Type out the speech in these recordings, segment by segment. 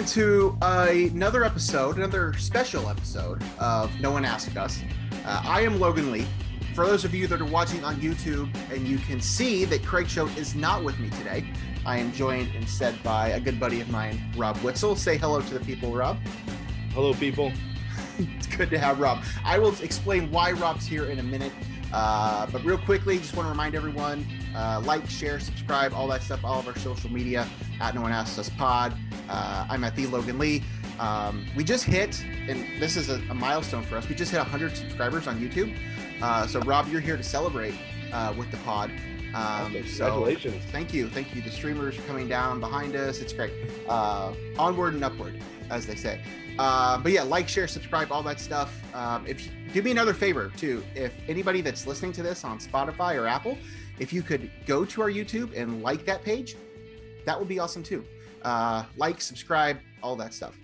into another episode, another special episode of No One Asked Us. I am Logan Lee. For those of you that are watching on YouTube, and you can see that Craig Show is not with me today, I am joined instead by a good buddy of mine, Rob Witzel. Say hello to the people, Rob. Hello, people. It's good to have Rob. I will explain why Rob's here in a minute. But real quickly, just want to remind everyone, like, share, subscribe, all that stuff, all of our social media at No One Asked Us Pod. I'm at the Logan Lee. We just hit, and this is a milestone for us, we just hit 100 subscribers on YouTube. So Rob, you're here to celebrate with the pod. Congratulations. So thank you. The streamers are coming down behind us. It's great. Onward and upward, as they say. But yeah, like, share, subscribe, all that stuff. If you do me another favor too, if anybody that's listening to this on Spotify or Apple, if you could go to our YouTube and like that page, that would be awesome too. Like, subscribe, all that stuff.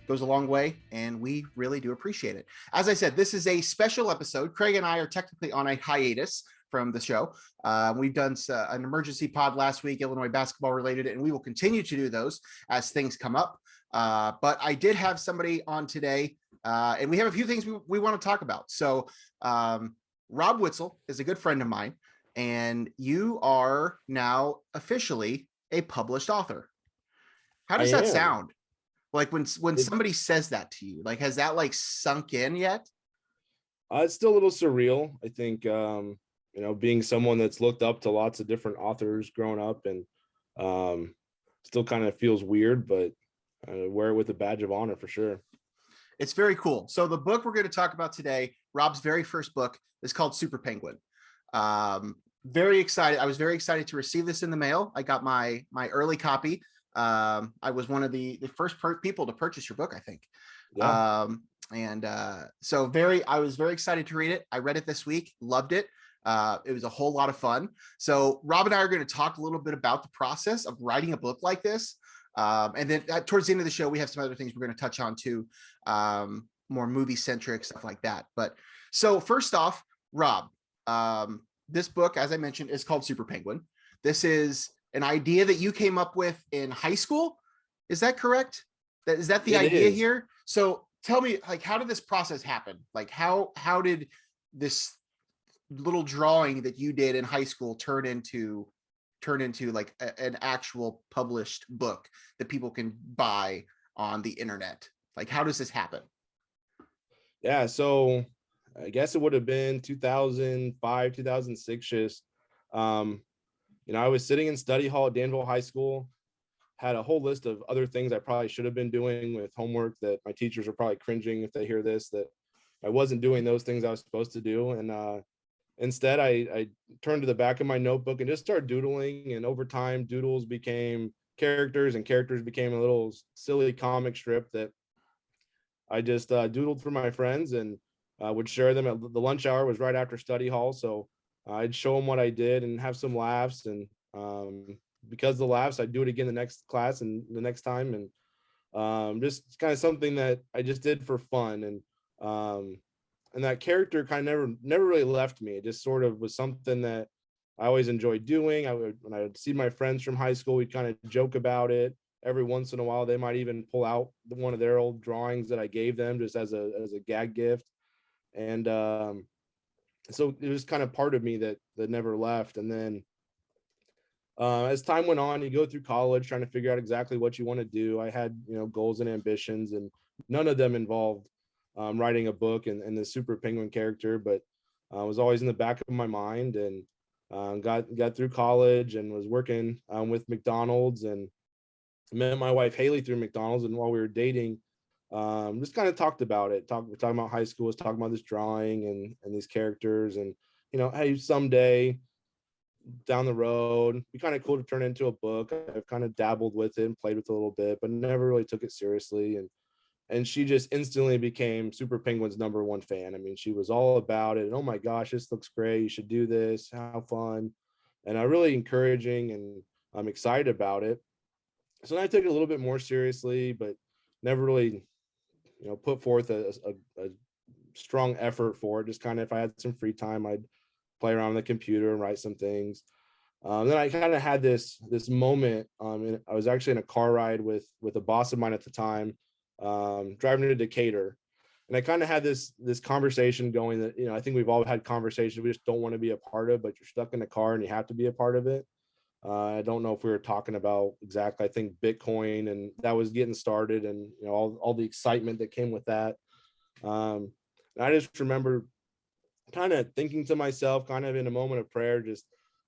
Goes a long way, and we really do appreciate it. As I said, this is a special episode. Craig and I are technically on a hiatus from the show. We've done an emergency pod last week, Illinois basketball related, and we will continue to do those as things come up. But I did have somebody on today, and we have a few things we want to talk about. So Rob Witzel is a good friend of mine, and you are now officially a published author. How does that sound? Like when somebody says that to you, like, has that like sunk in yet? It's still a little surreal. I think, being someone that's looked up to lots of different authors growing up, and still kind of feels weird, but I wear it with a badge of honor for sure. It's very cool. So the book we're going to talk about today, Rob's very first book, is called Super Penguin. Very excited. I was very excited to receive this in the mail. I got my early copy. I was one of the first people to purchase your book, I think. Yeah. I was very excited to read it. I read it this week, loved it. It was a whole lot of fun. So Rob and I are going to talk a little bit about the process of writing a book like this. And then towards the end of the show, we have some other things we're going to touch on too, more movie centric stuff like that. But so first off, Rob, this book, as I mentioned, is called Super Penguin. This is an idea that you came up with in high school. Is that correct? Is that the idea here? So tell me, like, how did this process happen? Like, how did this little drawing that you did in high school turn into like an actual published book that people can buy on the internet? Like, how does this happen? Yeah, so I guess it would have been 2005, 2006. Just I was sitting in study hall at Danville High School, had a whole list of other things I probably should have been doing with homework that my teachers are probably cringing if they hear this, that I wasn't doing those things I was supposed to do. And instead, I turned to the back of my notebook and just started doodling. And over time, doodles became characters, and characters became a little silly comic strip that I just doodled for my friends, and would share them. At the lunch hour was right after study hall, so I'd show them what I did and have some laughs. And because of the laughs, I'd do it again the next class and the next time. And just kind of something that I just did for fun. And that character kind of never really left me. It just sort of was something that I always enjoyed doing. When I would see my friends from high school, we'd kind of joke about it. Every once in a while, they might even pull out one of their old drawings that I gave them just as a gag gift. And so it was kind of part of me that never left. And then as time went on, you go through college trying to figure out exactly what you want to do. I had goals and ambitions, and none of them involved writing a book and the Super Penguin character, but was always in the back of my mind. And got through college and was working with McDonald's, and met my wife Haley through McDonald's. And while we were dating, just kind of talked about it. We're talking about high school, was talking about this drawing and these characters, and hey, someday down the road, it'd be kind of cool to turn it into a book. I've kind of dabbled with it and played with it a little bit, but never really took it seriously. And she just instantly became Super Penguin's #1 fan. I mean, she was all about it. And, oh my gosh, this looks great. You should do this. How fun. And I really encouraging, and I'm excited about it. So then I took it a little bit more seriously, but never really, put forth a strong effort for it. Just kind of, if I had some free time, I'd play around on the computer and write some things. Then I kind of had this moment. And I was actually in a car ride with a boss of mine at the time, driving to Decatur, and I kind of had this conversation going that, I think we've all had conversations we just don't want to be a part of, but you're stuck in the car and you have to be a part of it. I don't know if we were talking about exactly, I think Bitcoin, and that was getting started, and all the excitement that came with that. And I just remember kind of thinking to myself, kind of in a moment of prayer, just,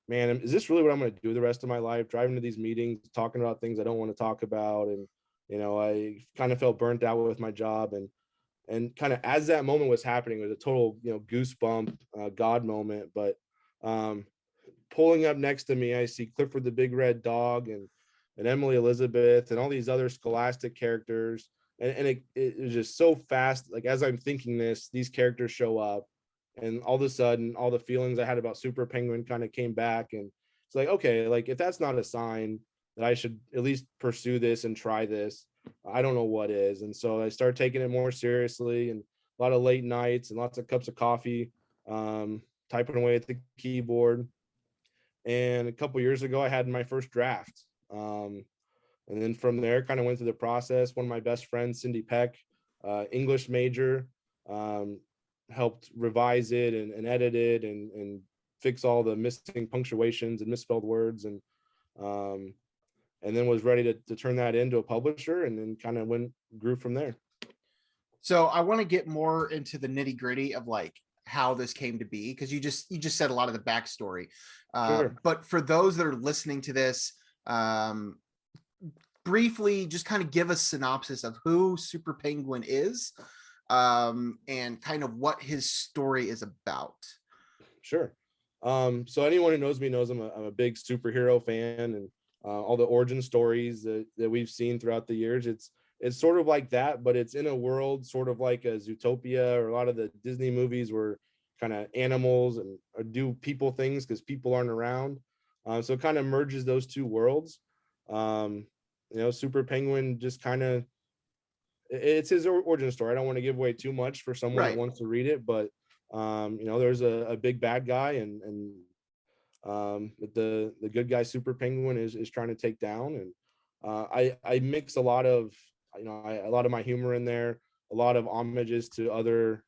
man, is this really what I'm going to do the rest of my life? Driving to these meetings, talking about things I don't want to talk about. And, I kind of felt burnt out with my job, and kind of as that moment was happening, it was a total, goosebump, God moment. But pulling up next to me, I see Clifford the Big Red Dog and Emily Elizabeth and all these other Scholastic characters. And it was just so fast. Like, as I'm thinking this, these characters show up, and all of a sudden, all the feelings I had about Super Penguin kind of came back. And it's like, okay, like, if that's not a sign that I should at least pursue this and try this, I don't know what is. And so I started taking it more seriously, and a lot of late nights and lots of cups of coffee, typing away at the keyboard. And a couple years ago, I had my first draft. And then from there, kind of went through the process. One of my best friends, Cindy Peck, English major, helped revise it and edit it and fix all the missing punctuations and misspelled words, and then was ready to turn that into a publisher, and then kind of grew from there. So I want to get more into the nitty gritty of like how this came to be, because you just said a lot of the backstory. Sure. But for those that are listening to this, briefly, just kind of give a synopsis of who Super Penguin is, and kind of what his story is about. Sure. So anyone who knows me knows I'm a big superhero fan, and all the origin stories that we've seen throughout the years. It's sort of like that, but it's in a world sort of like a Zootopia, or a lot of the Disney movies where kind of animals and or do people things because people aren't around. So it kind of merges those two worlds. Super Penguin just kind of, it's his origin story. I don't want to give away too much for someone that wants to read it, but there's a big bad guy, and the good guy Super Penguin is trying to take down. And I mix a lot of a lot of my humor in there, a lot of homages to other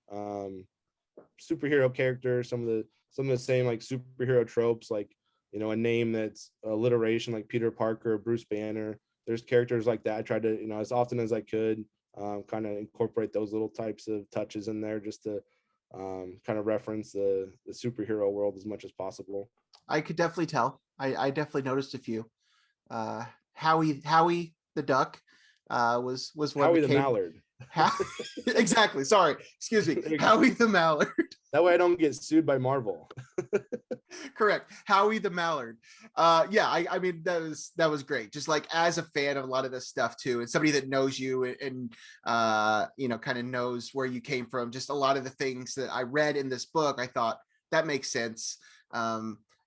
superhero characters, some of the same like superhero tropes, like a name that's alliteration, like Peter Parker, Bruce Banner. There's characters like that. I tried to as often as I could kind of incorporate those little types of touches in there, just to kind of reference the superhero world as much as possible. I could definitely tell. I definitely noticed a few. Howie the duck was one Howie the Mallard. Exactly. Sorry. Excuse me. Howie the Mallard. That way I don't get sued by Marvel. Correct. Howie the Mallard. Yeah, I mean, that was great. Just like as a fan of a lot of this stuff too, and somebody that knows you and kind of knows where you came from, just a lot of the things that I read in this book, I thought that makes sense.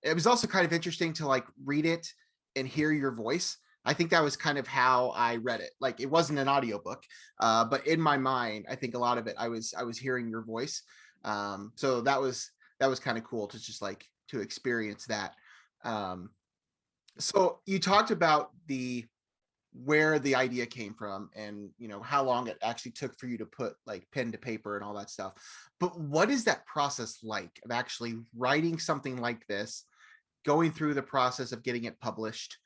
It was also kind of interesting to like read it and hear your voice. I think that was kind of how I read it. Like, it wasn't an audiobook, but in my mind, I think a lot of it, I was hearing your voice. So that was kind of cool to just like to experience that. So you talked about where the idea came from, and how long it actually took for you to put like pen to paper and all that stuff. But what is that process like of actually writing something like this, going through the process of getting it published,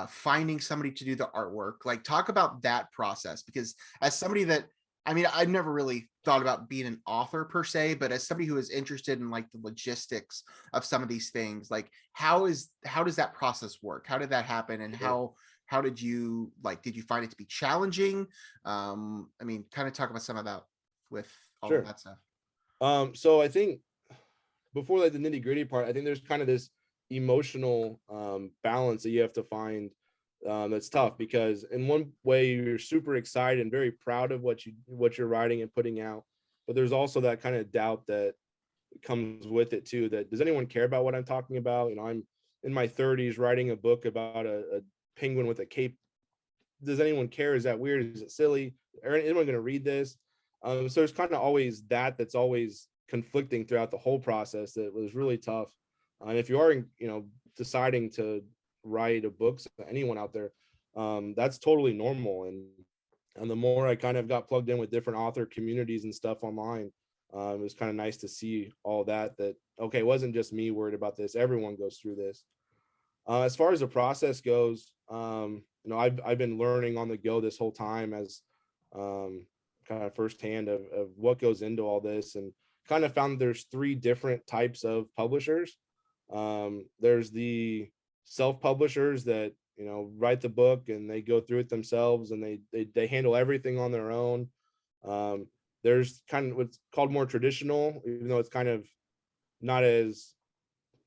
finding somebody to do the artwork? Like, talk about that process, because as somebody that, I mean, I've never really thought about being an author per se, but as somebody who is interested in like the logistics of some of these things, like how does that process work? How did that happen? And how did you find it to be challenging? I mean, kind of talk about some of that with all of that stuff. So I think before like the nitty gritty part, I think there's kind of this emotional balance that you have to find. That's tough, because in one way you're super excited and very proud of what you're writing and putting out, but there's also that kind of doubt that comes with it too, that does anyone care about what I'm talking about? I'm in my 30s writing a book about a penguin with a cape. Does anyone care? Is that weird? Is it silly? Are anyone going to read this? So there's kind of always that's always conflicting throughout the whole process. That was really tough. And if you are deciding to write a book, so anyone out there, that's totally normal. And the more I kind of got plugged in with different author communities and stuff online, it was kind of nice to see all that okay, it wasn't just me worried about this, everyone goes through this. As far as the process goes, I've been learning on the go this whole time, as kind of firsthand of what goes into all this, and kind of found there's 3 different types of publishers. There's the self-publishers that write the book and they go through it themselves, and they handle everything on their own. There's kind of what's called more traditional, even though it's kind of not as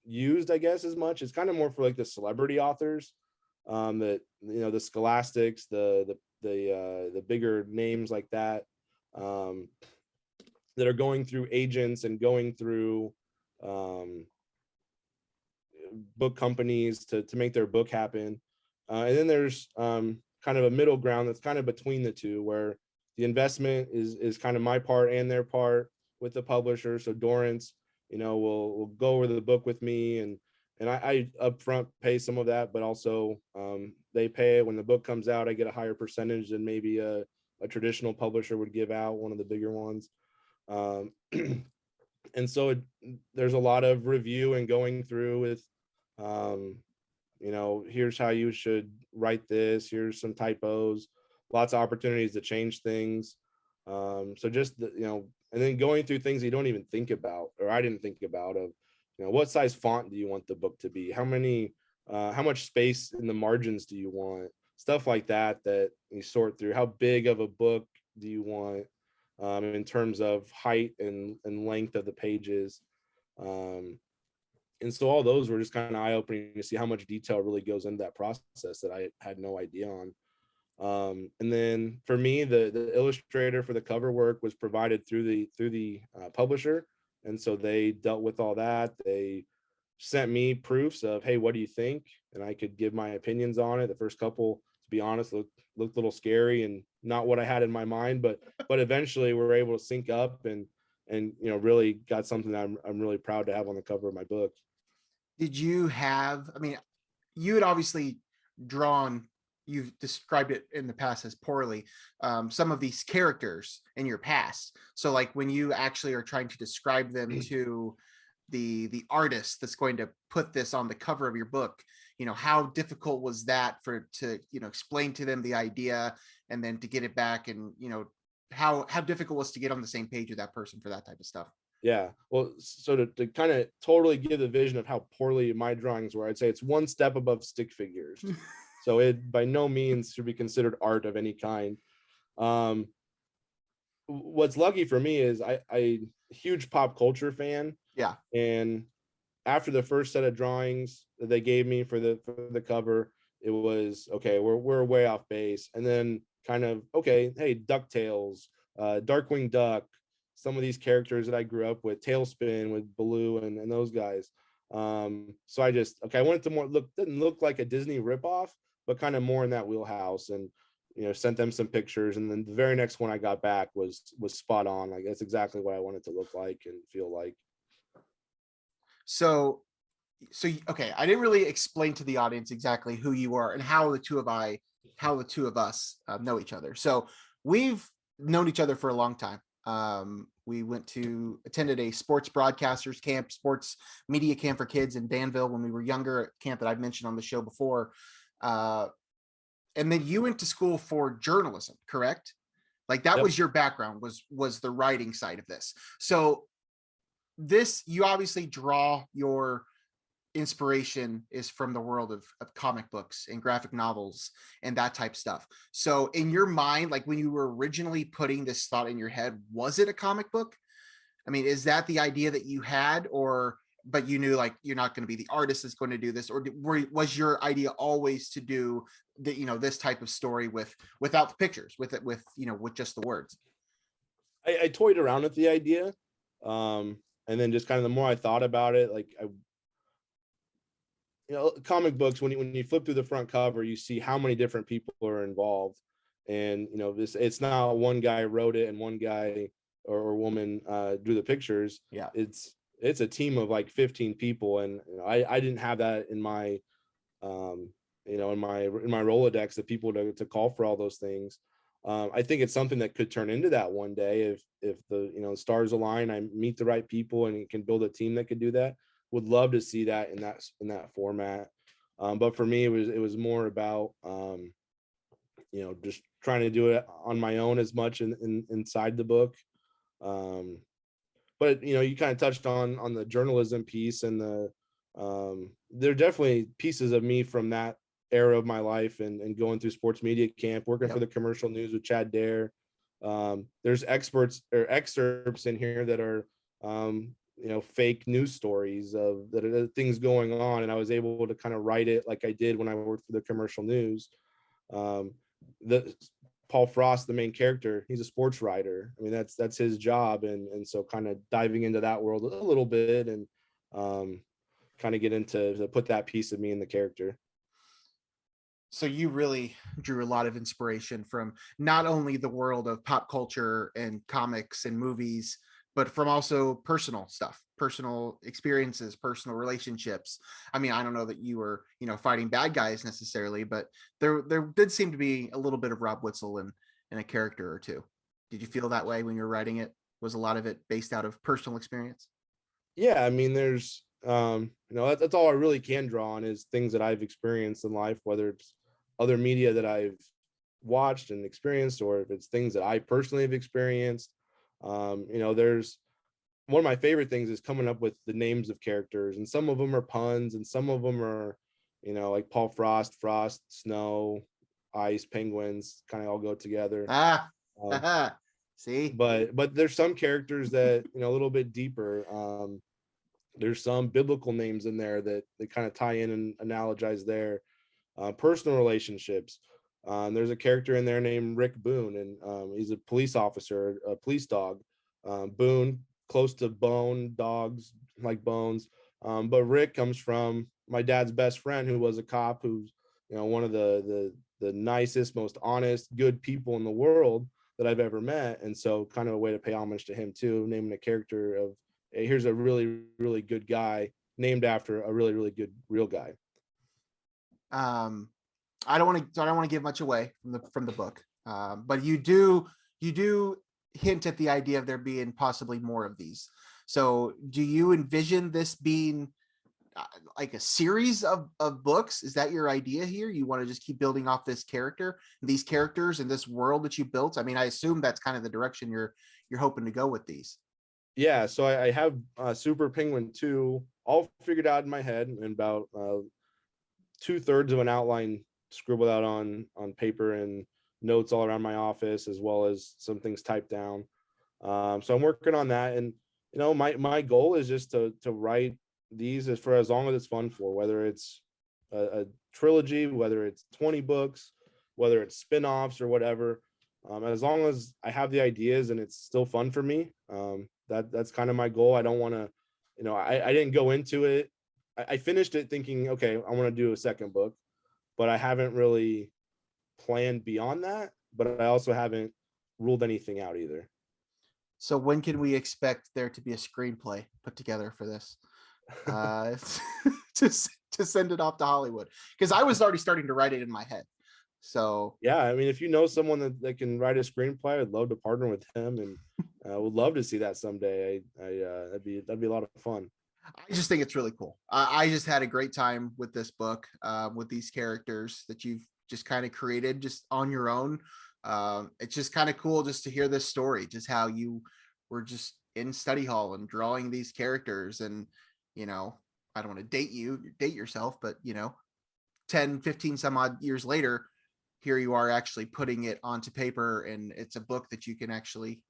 used, I guess, as much. It's kind of more for like the celebrity authors, that the Scholastics, the bigger names like that, that are going through agents and going through book companies to make their book happen. And then there's kind of a middle ground that's kind of between the two, where the investment is kind of my part and their part with the publisher. So Dorrance, will go over the book with me, and I upfront pay some of that, but also they pay it when the book comes out. I get a higher percentage than maybe a traditional publisher would give out, one of the bigger ones. And so there's a lot of review and going through with, here's how you should write this, here's some typos, lots of opportunities to change things. So just, and then going through things you don't even think about, or I didn't think about, of, what size font do you want the book to be? How much space in the margins do you want? Stuff like that you sort through. How big of a book do you want, in terms of height and length of the pages? And so all those were just kind of eye-opening to see how much detail really goes into that process that I had no idea on. And then for me, the illustrator for the cover work was provided through the publisher, and so they dealt with all that. They sent me proofs of, hey, what do you think? And I could give my opinions on it. The first couple, to be honest, looked a little scary and not what I had in my mind, but eventually we were able to sync up and really got something that I'm really proud to have on the cover of my book. Did you have, you had obviously you've described it in the past as poorly, some of these characters in your past. So like when you actually are trying to describe them to the artist that's going to put this on the cover of your book, how difficult was that to explain to them the idea, and then to get it back, and how difficult was to get on the same page with that person for that type of stuff? Yeah, well, so to kind of totally give the vision of how poorly my drawings were, I'd say it's one step above stick figures. So it by no means should be considered art of any kind. What's lucky for me is I huge pop culture fan. Yeah. And after the first set of drawings that they gave me for the cover, it was okay, we're way off base. And then kind of, okay, hey, DuckTales, Darkwing Duck, some of these characters that I grew up with, Tailspin with Baloo and those guys. So I wanted to didn't look like a Disney ripoff, but kind of more in that wheelhouse, and sent them some pictures. And then the very next one I got back was spot on. Like, that's exactly what I wanted to look like and feel like. So okay, I didn't really explain to the audience exactly who you are and how the two of us know each other. So we've known each other for a long time. We attended a sports broadcasters camp, sports media camp for kids in Danville when we were younger, at camp that I've mentioned on the show before. And then you went to school for journalism, correct? Like that was your background, was the writing side of this. So you obviously draw your inspiration is from the world of comic books and graphic novels and that type stuff. So in your mind, like when you were originally putting this thought in your head, was it a comic book? Is that the idea that you had, but you knew like you're not going to be the artist that's going to do this, or was your idea always to do this type of story without the pictures, with just the words? I toyed around with the idea, and then just kind of the more I thought about it, like comic books, when you flip through the front cover, you see how many different people are involved, and it's not one guy wrote it and one guy or woman drew the pictures. Yeah, it's it's a team of like 15 people, and I didn't have that in my in my Rolodex of people to call for all those things. I think it's something that could turn into that one day if the stars align, I meet the right people and can build a team that could do that. Would love to see that in that format. But for me, it was more about just trying to do it on my own as much inside the book. But you kind of touched on the journalism piece, and there are definitely pieces of me from that era of my life, and going through sports media camp, working for the commercial news with Chad Dare. There's excerpts in here that are fake news stories of that are things going on, and I was able to kind of write it like I did when I worked for the commercial news. The Paul Frost, the main character, he's a sports writer. I mean, that's his job, and so kind of diving into that world a little bit, and kind of get into to put that piece of me in the character. So you really drew a lot of inspiration from not only the world of pop culture and comics and movies, but from also personal stuff, personal experiences, personal relationships. I mean, I don't know that you were, fighting bad guys necessarily, but there did seem to be a little bit of Rob Witzel in a character or two. Did you feel that way when you were writing it? Was a lot of it based out of personal experience? Yeah, I mean, there's that's all I really can draw on is things that I've experienced in life, whether it's other media that I've watched and experienced, or if it's things that I personally have experienced. There's one of my favorite things is coming up with the names of characters, and some of them are puns, and some of them are, like Paul Frost, snow, ice, penguins, kind of all go together. See, but there's some characters that a little bit deeper. There's some biblical names in there that kind of tie in and analogize there. Personal relationships. There's a character in there named Rick Boone, and he's a police officer, a police dog. Boone, close to bone, dogs like bones. But Rick comes from my dad's best friend, who was a cop, who's one of the nicest, most honest, good people in the world that I've ever met. And so kind of a way to pay homage to him too, naming a character of, hey, here's a really, really good guy named after a really, really good real guy. I don't want to give much away from the book, but you do hint at the idea of there being possibly more of these. So do you envision this being like a series of books? Is that your idea here? You want to just keep building off these characters and this world that you built? I mean, I assume that's kind of the direction you're hoping to go with these. Yeah, so I have Super Penguin 2 all figured out in my head, and about 2/3 of an outline scribbled out on paper and notes all around my office, as well as some things typed down. So I'm working on that, and my goal is just to write these for as long as it's fun for, whether it's a trilogy, whether it's 20 books, whether it's spin-offs or whatever. As long as I have the ideas and it's still fun for me, that's kind of my goal. I don't want to, I didn't go into it. I finished it thinking, okay, I want to do a second book, but I haven't really planned beyond that. But I also haven't ruled anything out either. So when can we expect there to be a screenplay put together for this? To send it off to Hollywood? Because I was already starting to write it in my head. So yeah, I mean, if you know someone that can write a screenplay, I'd love to partner with him, and would love to see that someday. That'd be a lot of fun. I just think it's really cool. I just had a great time with this book, with these characters that you've just kind of created just on your own. It's just kind of cool just to hear this story, just how you were just in study hall and drawing these characters. And, I don't want to date yourself, but 10, 15 some odd years later, here you are actually putting it onto paper, and it's a book that you can actually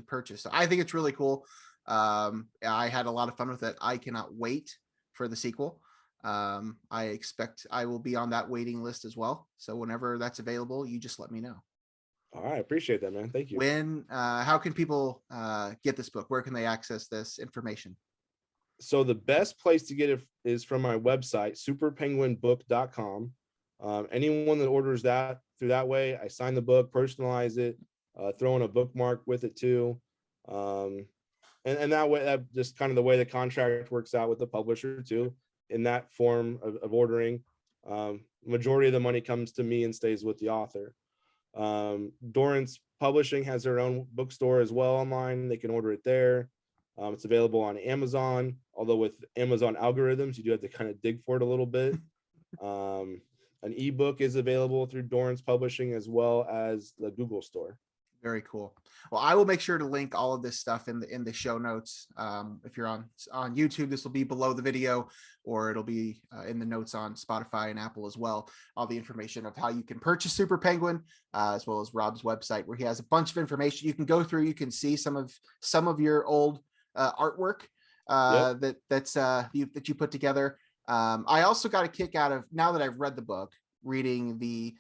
purchase. So I think it's really cool. I had a lot of fun with it. I cannot wait for the sequel. I expect I will be on that waiting list as well. So whenever that's available, you just let me know. All right, I appreciate that, man. Thank you. How can people get this book? Where can they access this information? So the best place to get it is from my website, superpenguinbook.com. Anyone that orders that through that way, I sign the book, personalize it, throw in a bookmark with it too. and that way, that just kind of the way the contract works out with the publisher too, in that form of ordering. Majority of the money comes to me and stays with the author. Dorrance Publishing has their own bookstore as well online. They can order it there. It's available on Amazon, although with Amazon algorithms, you do have to kind of dig for it a little bit. An ebook is available through Dorrance Publishing as well as the Google store. Very cool. Well, I will make sure to link all of this stuff in the show notes. If you're on YouTube, this will be below the video, or it'll be in the notes on Spotify and Apple as well. All the information of how you can purchase Super Penguin, as well as Rob's website, where he has a bunch of information you can go through. You can see some of your old artwork that you put together. I also got a kick out of, now that I've read the book, reading the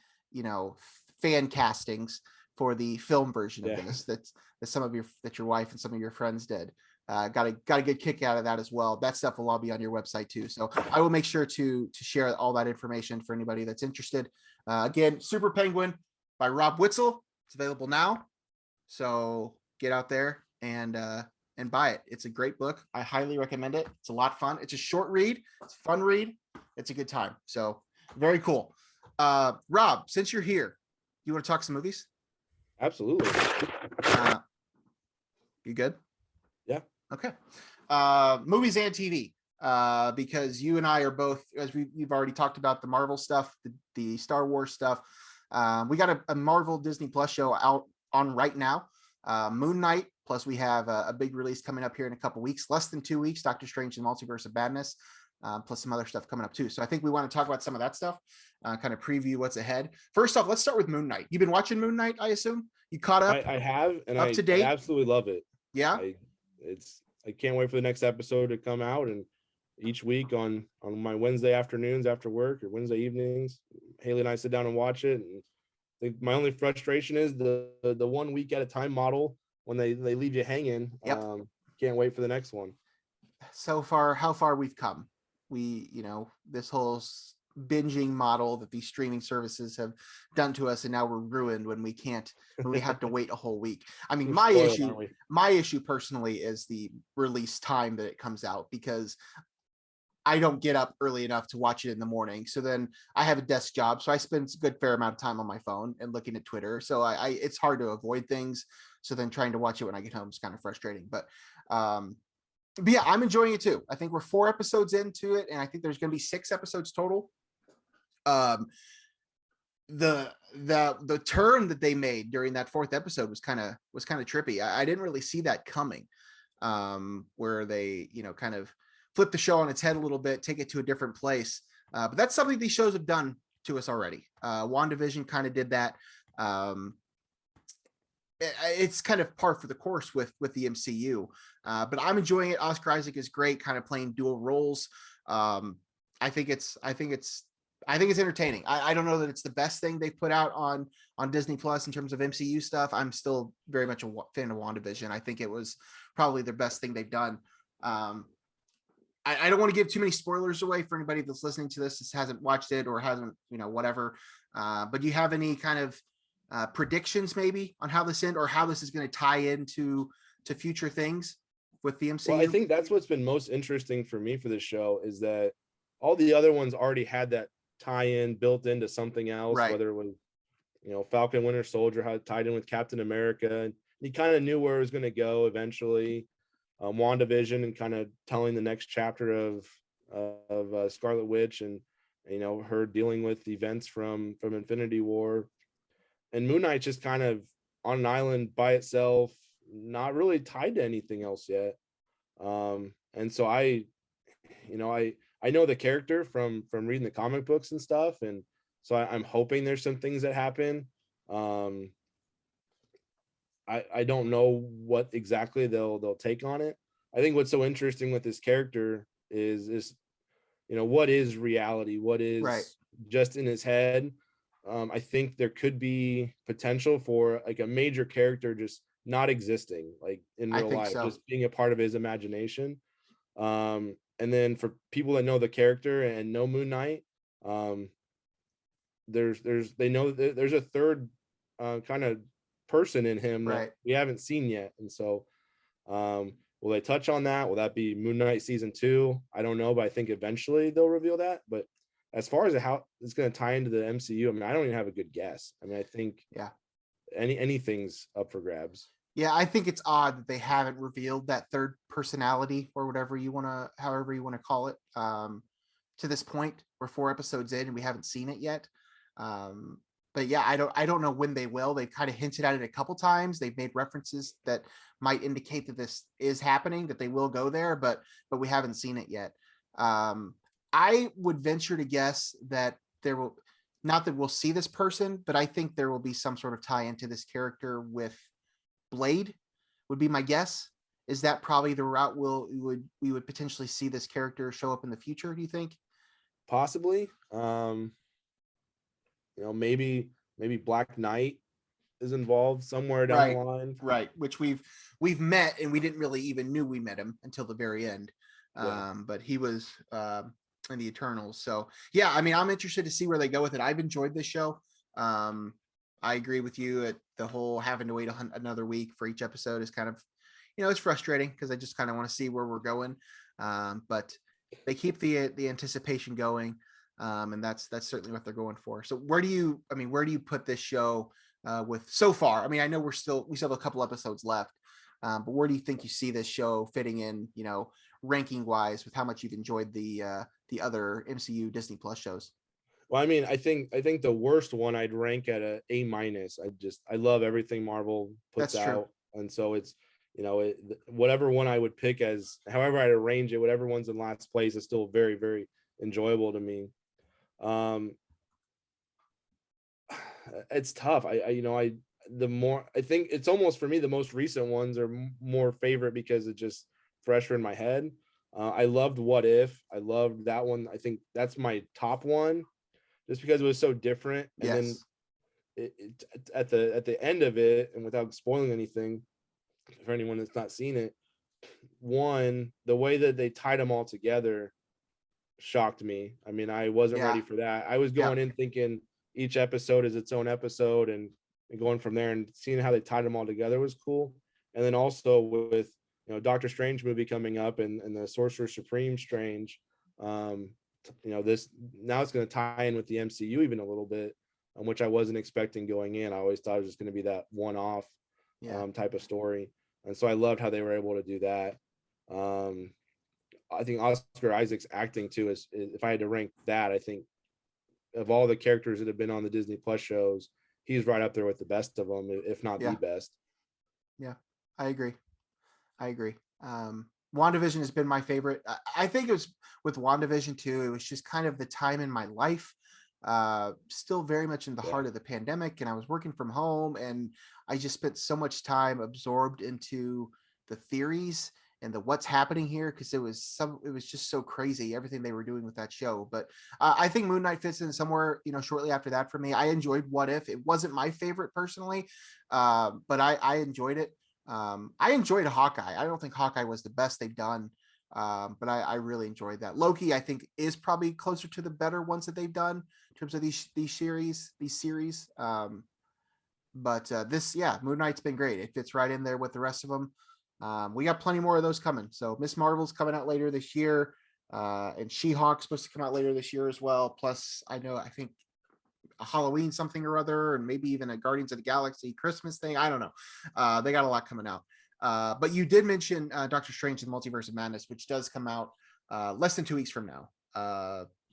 fan castings for the film version of this that your wife and some of your friends did. Got a good kick out of that as well. That stuff will all be on your website too. So I will make sure to share all that information for anybody that's interested. Again, Super Penguin by Rob Witzel. It's available now. So get out there and buy it. It's a great book. I highly recommend it. It's a lot of fun. It's a short read. It's a fun read. It's a good time. So very cool. Rob, since you're here, you want to talk some movies? Absolutely. You good? Yeah. Okay. Movies and TV. Because you and I are both, as we've already talked about the Marvel stuff, the Star Wars stuff. We got a Marvel Disney Plus show out on right now. Moon Knight. Plus, we have a big release coming up here in a couple weeks, less than 2 weeks. Doctor Strange and Multiverse of Madness. Plus some other stuff coming up too. So I think we want to talk about some of that stuff, kind of preview what's ahead. First off, let's start with Moon Knight. You've been watching Moon Knight, I assume? You caught up? I have, and up to date? I absolutely love it. Yeah. I can't wait for the next episode to come out, and each week on my Wednesday afternoons after work or Wednesday evenings, Haley and I sit down and watch it. And I think my only frustration is the 1 week at a time model when they leave you hanging. Yep. Can't wait for the next one. So far, how far we've come. We, this whole binging model that these streaming services have done to us, and now we're ruined when we have to wait a whole week. I mean, my issue personally is the release time that it comes out, because I don't get up early enough to watch it in the morning. So then I have a desk job, so I spend a good fair amount of time on my phone and looking at Twitter. So it's hard to avoid things. So then trying to watch it when I get home is kind of frustrating. But yeah, I'm enjoying it too. I think we're 4 episodes into it, and I think there's going to be 6 episodes total. The turn that they made during that 4th episode was kind of trippy. I didn't really see that coming, where they kind of flip the show on its head a little bit, take it to a different place. But that's something these shows have done to us already. WandaVision kind of did that. It's kind of par for the course with the MCU, but I'm enjoying it. Oscar Isaac is great, kind of playing dual roles. I think it's entertaining. I don't know that it's the best thing they've put out on Disney Plus in terms of MCU stuff. I'm still very much a fan of WandaVision. I think it was probably the best thing they've done. I don't want to give too many spoilers away for anybody that's listening to this hasn't watched it or hasn't, whatever. But do you have any kind of predictions maybe on how this ends, or how this is going to tie into future things with the MCU? Well, I think that's what's been most interesting for me for this show, is that all the other ones already had that tie-in built into something else, right? Whether it was, Falcon Winter Soldier had tied in with Captain America, and you kind of knew where it was going to go eventually. WandaVision and kind of telling the next chapter of Scarlet Witch and her dealing with events from Infinity War, and Moon Knight just kind of on an island by itself, not really tied to anything else yet. And so I know the character from reading the comic books and stuff, and so I'm hoping there's some things that happen. I don't know what exactly they'll take on it. I think what's so interesting with this character is what is reality, what is just in his head. I think there could be potential for like a major character just not existing, like in real life, just being a part of his imagination. And then for people that know the character and know Moon Knight, they know there's a third kind of person in him that we haven't seen yet. And so Will they touch on that? Will that be Moon Knight season 2? I don't know, but I think eventually they'll reveal that. But as far as how it's going to tie into the MCU, I mean, I don't even have a good guess. I mean, I think anything's up for grabs. Yeah, I think it's odd that they haven't revealed that third personality or however you want to call it, to this point. We're 4 episodes in and we haven't seen it yet. But yeah, I don't know when they will. They kind of hinted at it a couple times. They've made references that might indicate that this is happening, that they will go there, but we haven't seen it yet. I would venture to guess that there will, not that we'll see this person, but I think there will be some sort of tie into this character with Blade, would be my guess. Is that probably the route we would potentially see this character show up in the future, do you think? Possibly. Maybe Black Knight is involved somewhere down the line. Right. Which we've met, and we didn't really even knew we met him until the very end. But he was in the Eternals. So yeah, I mean, I'm interested to see where they go with it. I've enjoyed this show. I agree with you at the whole having to wait another week for each episode is kind of, it's frustrating because I just kind of want to see where we're going. But they keep the anticipation going. And that's certainly what they're going for. So where do you put this show with so far? I mean, I know we still have a couple episodes left, but where do you think you see this show fitting in, ranking wise, with how much you've enjoyed the other MCU Disney Plus shows? Well, I mean, I think the worst one I'd rank at a A-. I love everything Marvel puts out, and so it's whatever one I would pick as however I'd arrange it, whatever one's in last place is still very, very enjoyable to me. It's tough. I think it's almost for me the most recent ones are more favorite because it's just fresher in my head. I loved What If. I loved that one. I think that's my top one, just because it was so different. And then at the end of it, and without spoiling anything for anyone that's not seen it, the way that they tied them all together shocked me. I mean, I wasn't ready for that. I was going in thinking each episode is its own episode, and going from there, and seeing how they tied them all together was cool. And then also with Doctor Strange movie coming up, and the Sorcerer Supreme Strange, this now it's going to tie in with the MCU even a little bit, which I wasn't expecting going in. I always thought it was just going to be that one-off type of story, and so I loved how they were able to do that. I think Oscar Isaac's acting too is if I had to rank that, I think of all the characters that have been on the Disney Plus shows, he's right up there with the best of them, if not the best. Yeah, I agree. WandaVision has been my favorite. I think it was with WandaVision too. It was just kind of the time in my life, still very much in the heart of the pandemic, and I was working from home, and I just spent so much time absorbed into the theories and the what's happening here, because it was just so crazy everything they were doing with that show. But I think Moon Knight fits in somewhere shortly after that for me. I enjoyed What If. It wasn't my favorite personally, but I enjoyed it. I enjoyed Hawkeye. I don't think Hawkeye was the best they've done, but I really enjoyed that. Loki, I think, is probably closer to the better ones that they've done in terms of these series. But Moon Knight's been great. It fits right in there with the rest of them. We got plenty more of those coming. So Miss Marvel's coming out later this year, and She-Hulk's supposed to come out later this year as well. Plus, I think a Halloween something or other, and maybe even a Guardians of the Galaxy Christmas thing. I don't know. They got a lot coming out. But you did mention Doctor Strange and the Multiverse of Madness, which does come out less than 2 weeks from now.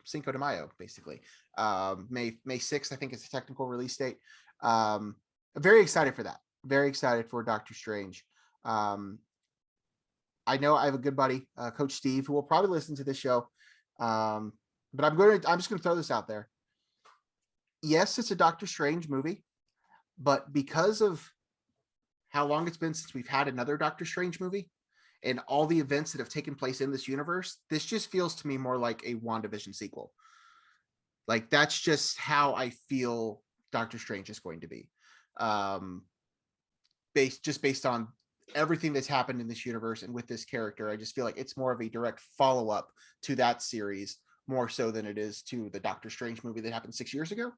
Cinco de Mayo, basically. May 6th, I think, is the technical release date. I'm very excited for that. Very excited for Doctor Strange. I know I have a good buddy, Coach Steve, who will probably listen to this show. But I'm just gonna throw this out there. Yes, it's a Doctor Strange movie, but because of how long it's been since we've had another Doctor Strange movie and all the events that have taken place in this universe, this just feels to me more like a WandaVision sequel. Like, that's just how I feel Doctor Strange is going to be. Based on everything that's happened in this universe and with this character, I just feel like it's more of a direct follow-up to that series, more so than it is to the Doctor Strange movie that happened 6 years ago.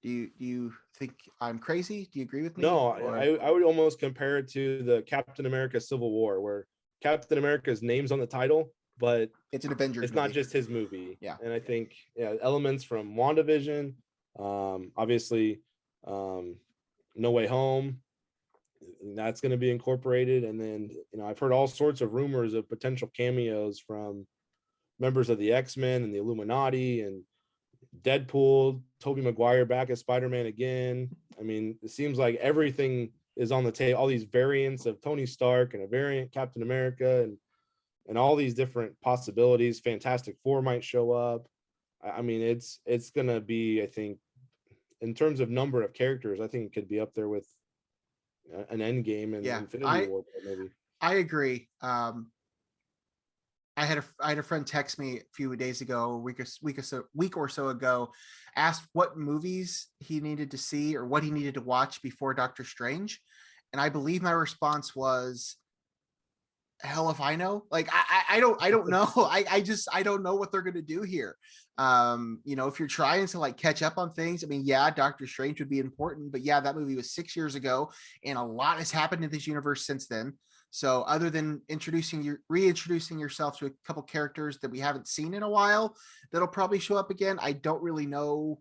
Do you think I'm crazy? Do you agree with me? No, I would almost compare it to the Captain America Civil War, where Captain America's name's on the title, but it's an Avengers it's movie. not just his movie. Yeah. And I think elements from WandaVision, obviously, No Way Home, that's going to be incorporated. And then, I've heard all sorts of rumors of potential cameos from members of the X-Men and the Illuminati and Deadpool, Tobey Maguire back as Spider-Man again. I mean, it seems like everything is on the table, all these variants of Tony Stark and a variant Captain America and all these different possibilities. Fantastic Four might show up. I mean, it's going to be, I think, in terms of number of characters, I think it could be up there with an Endgame and Infinity War, maybe. I agree. I had a friend text me a few days ago, a week or so ago, asked what movies he needed to see or what he needed to watch before Doctor Strange, and I believe my response was, hell if I know. Like I don't know. I don't know what they're gonna do here. If you're trying to like catch up on things, I mean, yeah, Doctor Strange would be important, but yeah, that movie was 6 years ago, and a lot has happened in this universe since then. So other than reintroducing yourself to a couple characters that we haven't seen in a while, that'll probably show up again, I don't really know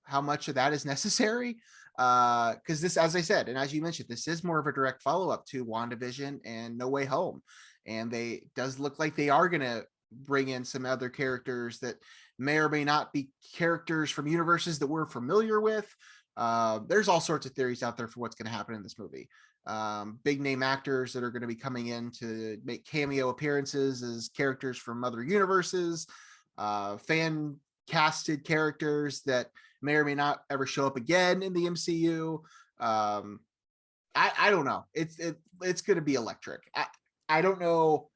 how much of that is necessary. Because this, as I said, and as you mentioned, this is more of a direct follow-up to WandaVision and No Way Home. And they does look like they are going to bring in some other characters that may or may not be characters from universes that we're familiar with. There's all sorts of theories out there for what's going to happen in this movie. Big name actors that are going to be coming in to make cameo appearances as characters from other universes, fan casted characters that may or may not ever show up again in the MCU. I don't know. It's going to be electric. I don't know.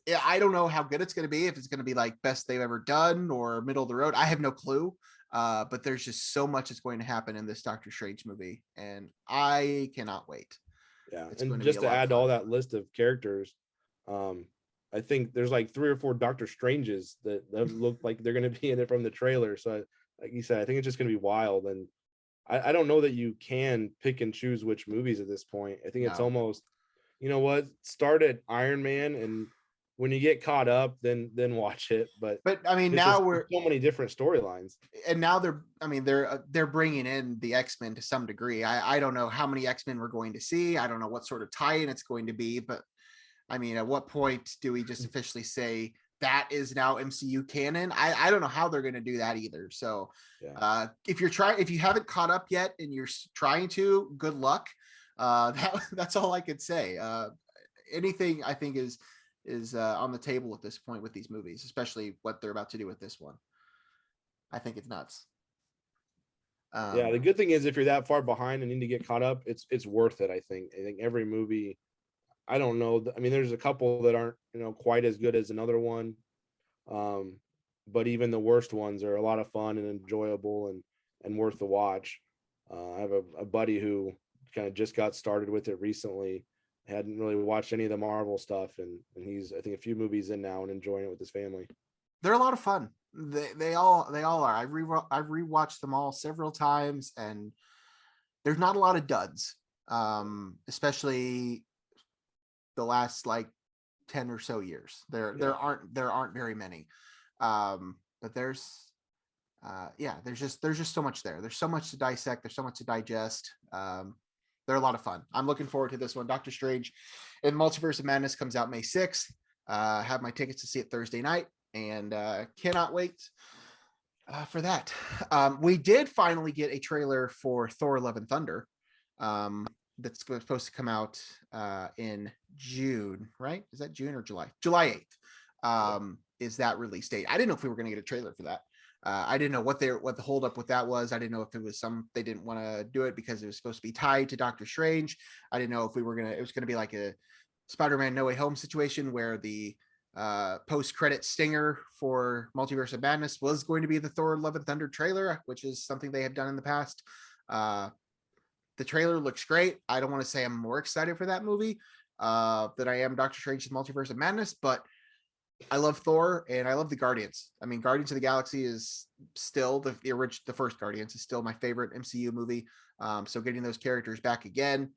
Yeah, I don't know how good it's going to be. If it's going to be like best they've ever done or middle of the road, I have no clue. But there's just so much that's going to happen in this Doctor Strange movie, and I cannot wait. Yeah, and just to add to all that list of characters, I think there's like 3 or 4 Doctor Stranges that look like they're going to be in it from the trailer. So, like you said, I think it's just going to be wild, and I don't know that you can pick and choose which movies at this point. I think it's almost, start at Iron Man, and when you get caught up, then watch it. But I mean, now we're so many different storylines, and now they're bringing in the X-Men to some degree. I don't know how many X-Men we're going to see. I don't know what sort of tie-in it's going to be, but I mean, at what point do we just officially say that is now MCU canon? I don't know how they're going to do that either. So if you haven't caught up yet and you're trying to, good luck. That's all I could say. Anything I think is on the table at this point with these movies, especially what they're about to do with this one. I think it's nuts. The good thing is if you're that far behind and need to get caught up, it's worth it. I think every movie, I don't know. I mean, there's a couple that aren't, quite as good as another one. But even the worst ones are a lot of fun and enjoyable and worth the watch. I have a buddy who kind of just got started with it recently. Hadn't really watched any of the Marvel stuff, and he's, I think, a few movies in now and enjoying it with his family. They're a lot of fun. They all are. I've rewatched them all several times, and there's not a lot of duds, especially the last like 10 or so years. There aren't very many, but there's just so much there. There's so much to dissect. There's so much to digest. They're a lot of fun. I'm looking forward to this one. Doctor Strange and Multiverse of Madness comes out May 6th. Have my tickets to see it Thursday night, and cannot wait for that. We did finally get a trailer for Thor: Love and Thunder. That's supposed to come out in June, right? Is that June or July? July 8th is that release date. I didn't know if we were going to get a trailer for that. I didn't know what the holdup with that was. I didn't know if it was they didn't want to do it because it was supposed to be tied to Doctor Strange. I didn't know if it was going to be like a Spider-Man No Way Home situation where the post-credit stinger for Multiverse of Madness was going to be the Thor: Love and Thunder trailer, which is something they have done in the past. The trailer looks great. I don't want to say I'm more excited for that movie than I am Doctor Strange's Multiverse of Madness, but I love Thor and I love the Guardians. I mean, Guardians of the Galaxy is still the first Guardians is still my favorite MCU movie. So getting those characters back again,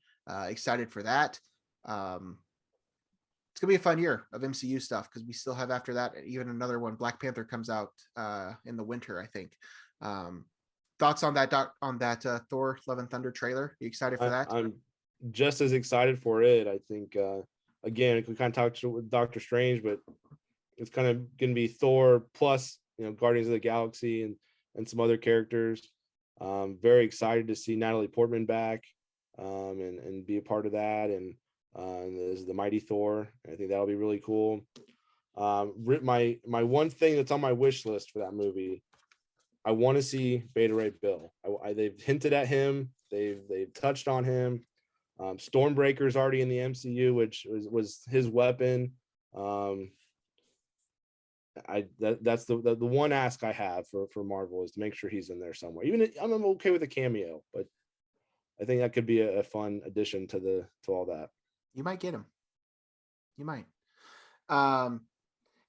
excited for that. it's gonna be a fun year of MCU stuff because we still have after that even another one. Black Panther comes out in the winter, I think. Thoughts on that Thor: Love and Thunder trailer? Are you excited for that? I'm just as excited for it. I think again, we kind of talked with Doctor Strange, but it's kind of going to be Thor plus Guardians of the Galaxy and some other characters. Very excited to see Natalie Portman back and be a part of that, and the mighty Thor. I think that'll be really cool. My one thing that's on my wish list for that movie, I want to see Beta Ray Bill. They've hinted at him. They've touched on him. Stormbreaker's already in the MCU, which was his weapon. That's the one ask I have for Marvel is to make sure he's in there somewhere. Even I'm okay with a cameo, but I think that could be a fun addition to all that. You might get him. You might.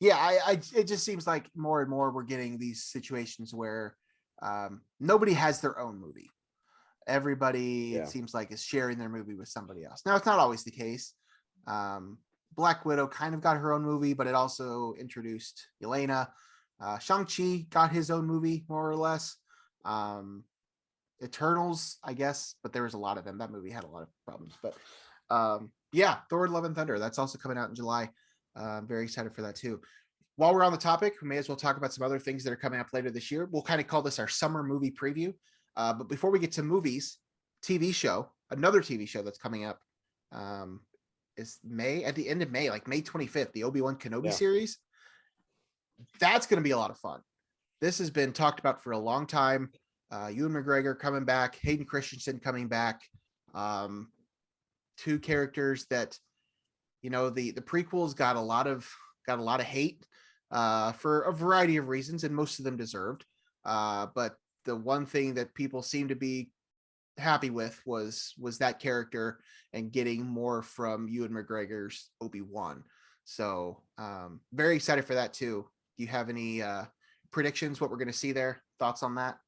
Yeah, it just seems like more and more we're getting these situations where nobody has their own movie. Everybody, it seems like, is sharing their movie with somebody else. Now, it's not always the case. Black Widow kind of got her own movie, but it also introduced Yelena. Shang-Chi got his own movie, more or less. Eternals, I guess, but there was a lot of them. That movie had a lot of problems. But yeah, Thor: Love and Thunder. That's also coming out in July. I'm very excited for that too. While we're on the topic, we may as well talk about some other things that are coming up later this year. We'll kind of call this our summer movie preview. But before we get to movies, another TV show that's coming up is at the end of May, like May 25th, the Obi-Wan Kenobi series. That's going to be a lot of fun. This has been talked about for a long time. Ewan McGregor coming back, Hayden Christensen coming back. Two characters that, the prequels got a lot of hate for a variety of reasons, and most of them deserved. But the one thing that people seem to be happy with was that character and getting more from Ewan McGregor's Obi-Wan. So very excited for that too. Do you have any predictions what we're going to see there? Thoughts on that?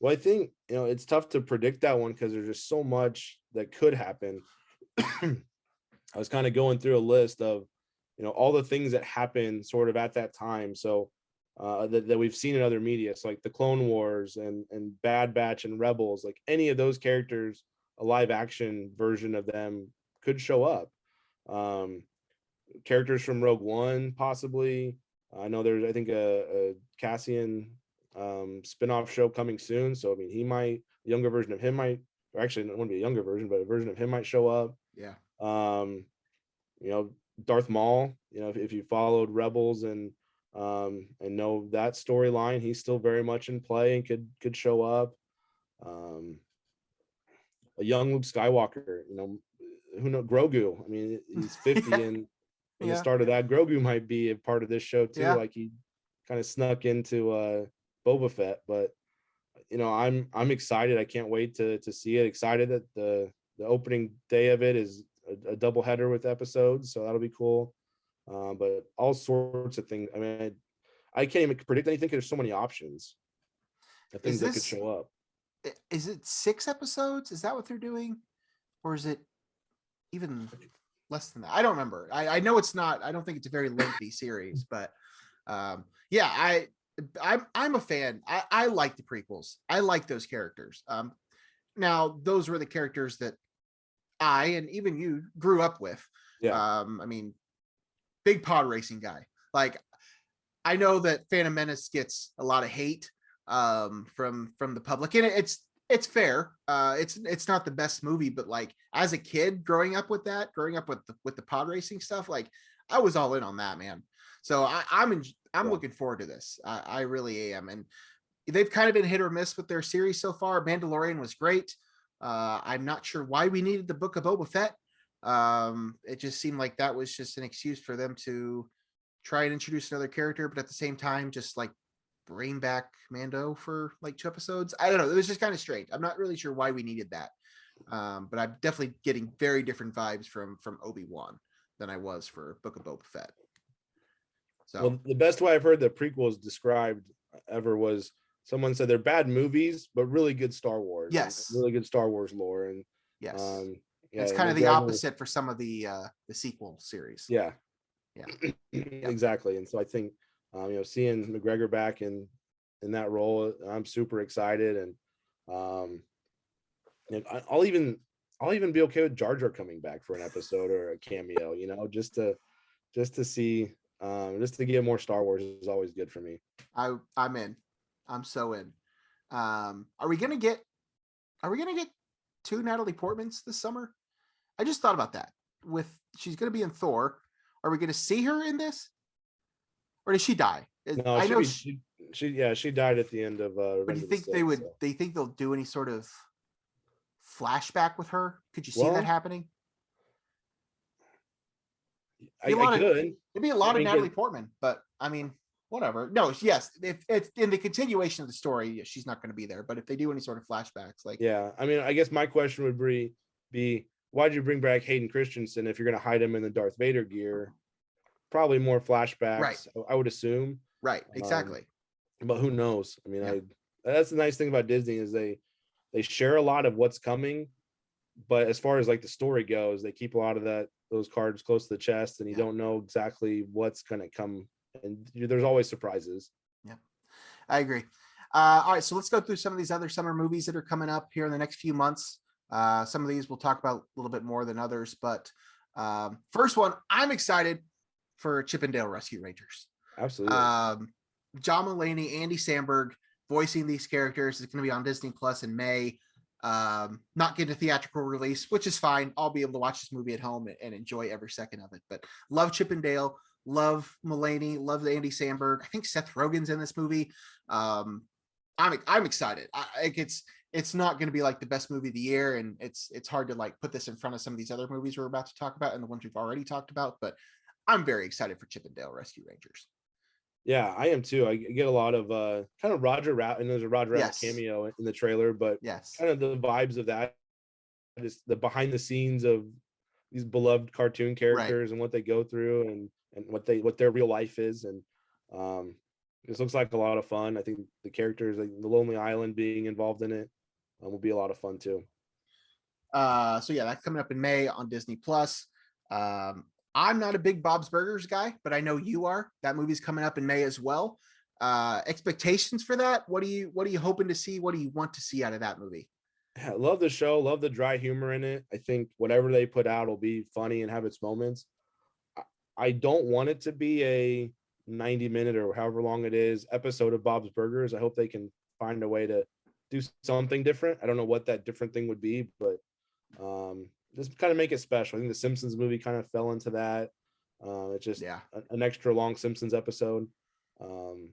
Well, I think it's tough to predict that one because there's just so much that could happen. I was kind of going through a list of all the things that happened sort of at that time. So that we've seen in other media, so like the Clone Wars and Bad Batch and Rebels, like any of those characters, a live action version of them could show up. Characters from Rogue One, possibly. I know there's, I think, a Cassian spin-off show coming soon. So, I mean, a younger version of him might, or actually, it wouldn't be a younger version, but a version of him might show up. Yeah. Darth Maul, if you followed Rebels and know that storyline, he's still very much in play and could show up. A young Luke Skywalker, who knows, Grogu. I mean, he's 50 and in the start of that, Grogu might be a part of this show too. Yeah. Like he kind of snuck into Boba Fett, but I'm excited. I can't wait to see it. Excited that the opening day of it is a double header with episodes, so that'll be cool. But all sorts of things. I mean, I can't even predict anything because there's so many options of things that could show up. Is it 6 episodes? Is that what they're doing? Or is it even less than that? I don't remember. I know it's not. I don't think it's a very lengthy series, but yeah, I'm a fan. I like the prequels. I like those characters. Now, those were the characters that I and even you grew up with. Yeah. I mean, big pod racing guy. Like, I know that Phantom Menace gets a lot of hate from the public, and it's fair. It's not the best movie, but like as a kid growing up with the pod racing stuff, like I was all in on that, man. So I'm looking forward to this. I really am, and they've kind of been hit or miss with their series so far. Mandalorian was great. I'm not sure why we needed the Book of Boba Fett. It just seemed like that was just an excuse for them to try and introduce another character, but at the same time, just like bring back Mando for like 2 episodes. I don't know. It was just kind of strange. I'm not really sure why we needed that. But I'm definitely getting very different vibes from Obi-Wan than I was for Book of Boba Fett. So, well, the best way I've heard the prequels described ever was someone said they're bad movies, but really good Star Wars. Yes. Really good Star Wars lore. And yes. It's kind of the opposite for some of the sequel series. Yeah. Yeah. Exactly. And so I think seeing McGregor back in that role, I'm super excited. And I'll even be okay with Jar Jar coming back for an episode or a cameo, just to see, just to get more Star Wars is always good for me. I'm in. I'm so in. Are we gonna get 2 Natalie Portmans this summer? I just thought about that. She's gonna be in Thor. Are we gonna see her in this? Or did she die? No, I know she died at the end of but do you think they would do you think they'll do any sort of flashback with her? Could you see that happening? I could. It'd be a lot of Natalie Portman, but I mean, whatever. No, yes, if it's in the continuation of the story, she's not going to be there. But if they do any sort of flashbacks, like I mean, I guess my question would be why'd you bring back Hayden Christensen if you're going to hide him in the Darth Vader gear? Probably more flashbacks, right. I would assume. Right, exactly. But who knows? I mean, that's the nice thing about Disney is they share a lot of what's coming, but as far as like the story goes, they keep a lot of those cards close to the chest, and you don't know exactly what's going to come, and there's always surprises. Yeah, I agree. All right, so let's go through some of these other summer movies that are coming up here in the next few months. Some of these we'll talk about a little bit more than others, but first one, I'm excited for Chip 'n Dale Rescue Rangers. Absolutely. John Mulaney, Andy Samberg voicing these characters is going to be on Disney Plus in May. Not getting a theatrical release, which is fine. I'll be able to watch this movie at home and enjoy every second of it. But love Chip 'n Dale, love Mulaney, love Andy Samberg. I think Seth Rogen's in this movie. I'm excited. It's not going to be like the best movie of the year, and it's hard to like put this in front of some of these other movies we're about to talk about and the ones we've already talked about. But I'm very excited for Chip 'n Dale Rescue Rangers. Yeah, I am too. I get a lot of kind of Roger Rabbit, and there's a Roger Rabbit cameo in the trailer, but kind of the vibes of that, just the behind the scenes of these beloved cartoon characters and what they go through and what their real life is. And this looks like a lot of fun. I think the characters, like the Lonely Island being involved in it, will be a lot of fun too. So yeah, that's coming up in May on Disney Plus. I'm not a big Bob's Burgers guy, but I know you are. That movie's coming up in May as well. Expectations for that? What are you hoping to see? What do you want to see out of that movie? Yeah, love the show. Love the dry humor in it. I think whatever they put out will be funny and have its moments. I don't want it to be a 90-minute or however long it is episode of Bob's Burgers. I hope they can find a way to do something different. I don't know what that different thing would be, but just kind of make it special. I think the Simpsons movie kind of fell into that. It's just an extra long Simpsons episode. And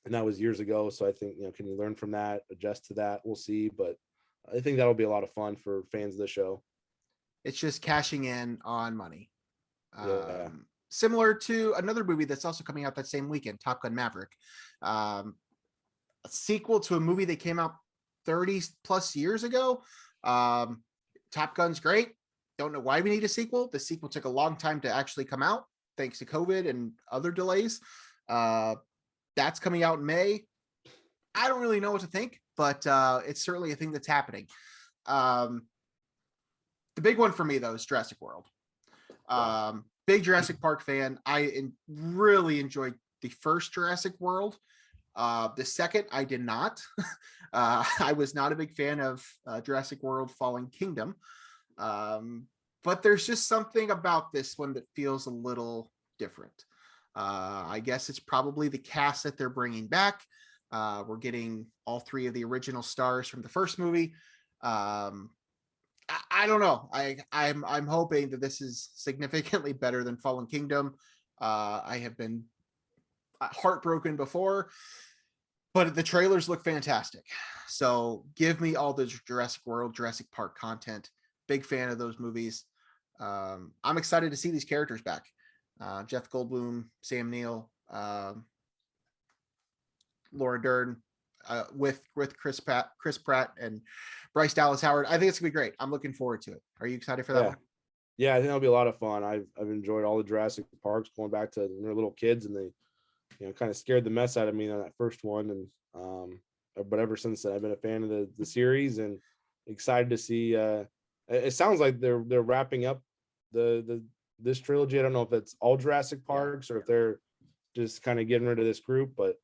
that was years ago. So I think, can you learn from that, adjust to that? We'll see. But I think that'll be a lot of fun for fans of the show. It's just cashing in on money. Similar to another movie that's also coming out that same weekend, Top Gun Maverick. A sequel to a movie that came out 30 plus years ago. Top Gun's great. Don't know why we need a sequel. The sequel took a long time to actually come out, thanks to COVID and other delays. That's coming out in May. I don't really know what to think, but it's certainly a thing that's happening. The big one for me, though, is Jurassic World. Big Jurassic Park fan. I really enjoyed the first Jurassic World. The second, I did not. I was not a big fan of Jurassic World Fallen Kingdom. But there's just something about this one that feels a little different. I guess it's probably the cast that they're bringing back. We're getting all 3 of the original stars from the first movie. I don't know. I'm hoping that this is significantly better than Fallen Kingdom. I have been heartbroken before, but the trailers look fantastic. So give me all the Jurassic World, Jurassic Park content. Big fan of those movies. I'm excited to see these characters back. Jeff Goldblum, Sam Neill, Laura Dern, with Chris Pratt and Bryce Dallas Howard. I think it's gonna be great. I'm looking forward to it. Are you excited for that one? Yeah, I think it'll be a lot of fun. I've enjoyed all the Jurassic Parks going back to when we were little kids, and they kind of scared the mess out of me on that first one. And but ever since then, I've been a fan of the series and excited to see. It sounds like they're wrapping up the this trilogy. I don't know if it's all Jurassic Parks or if they're just kind of getting rid of this group, but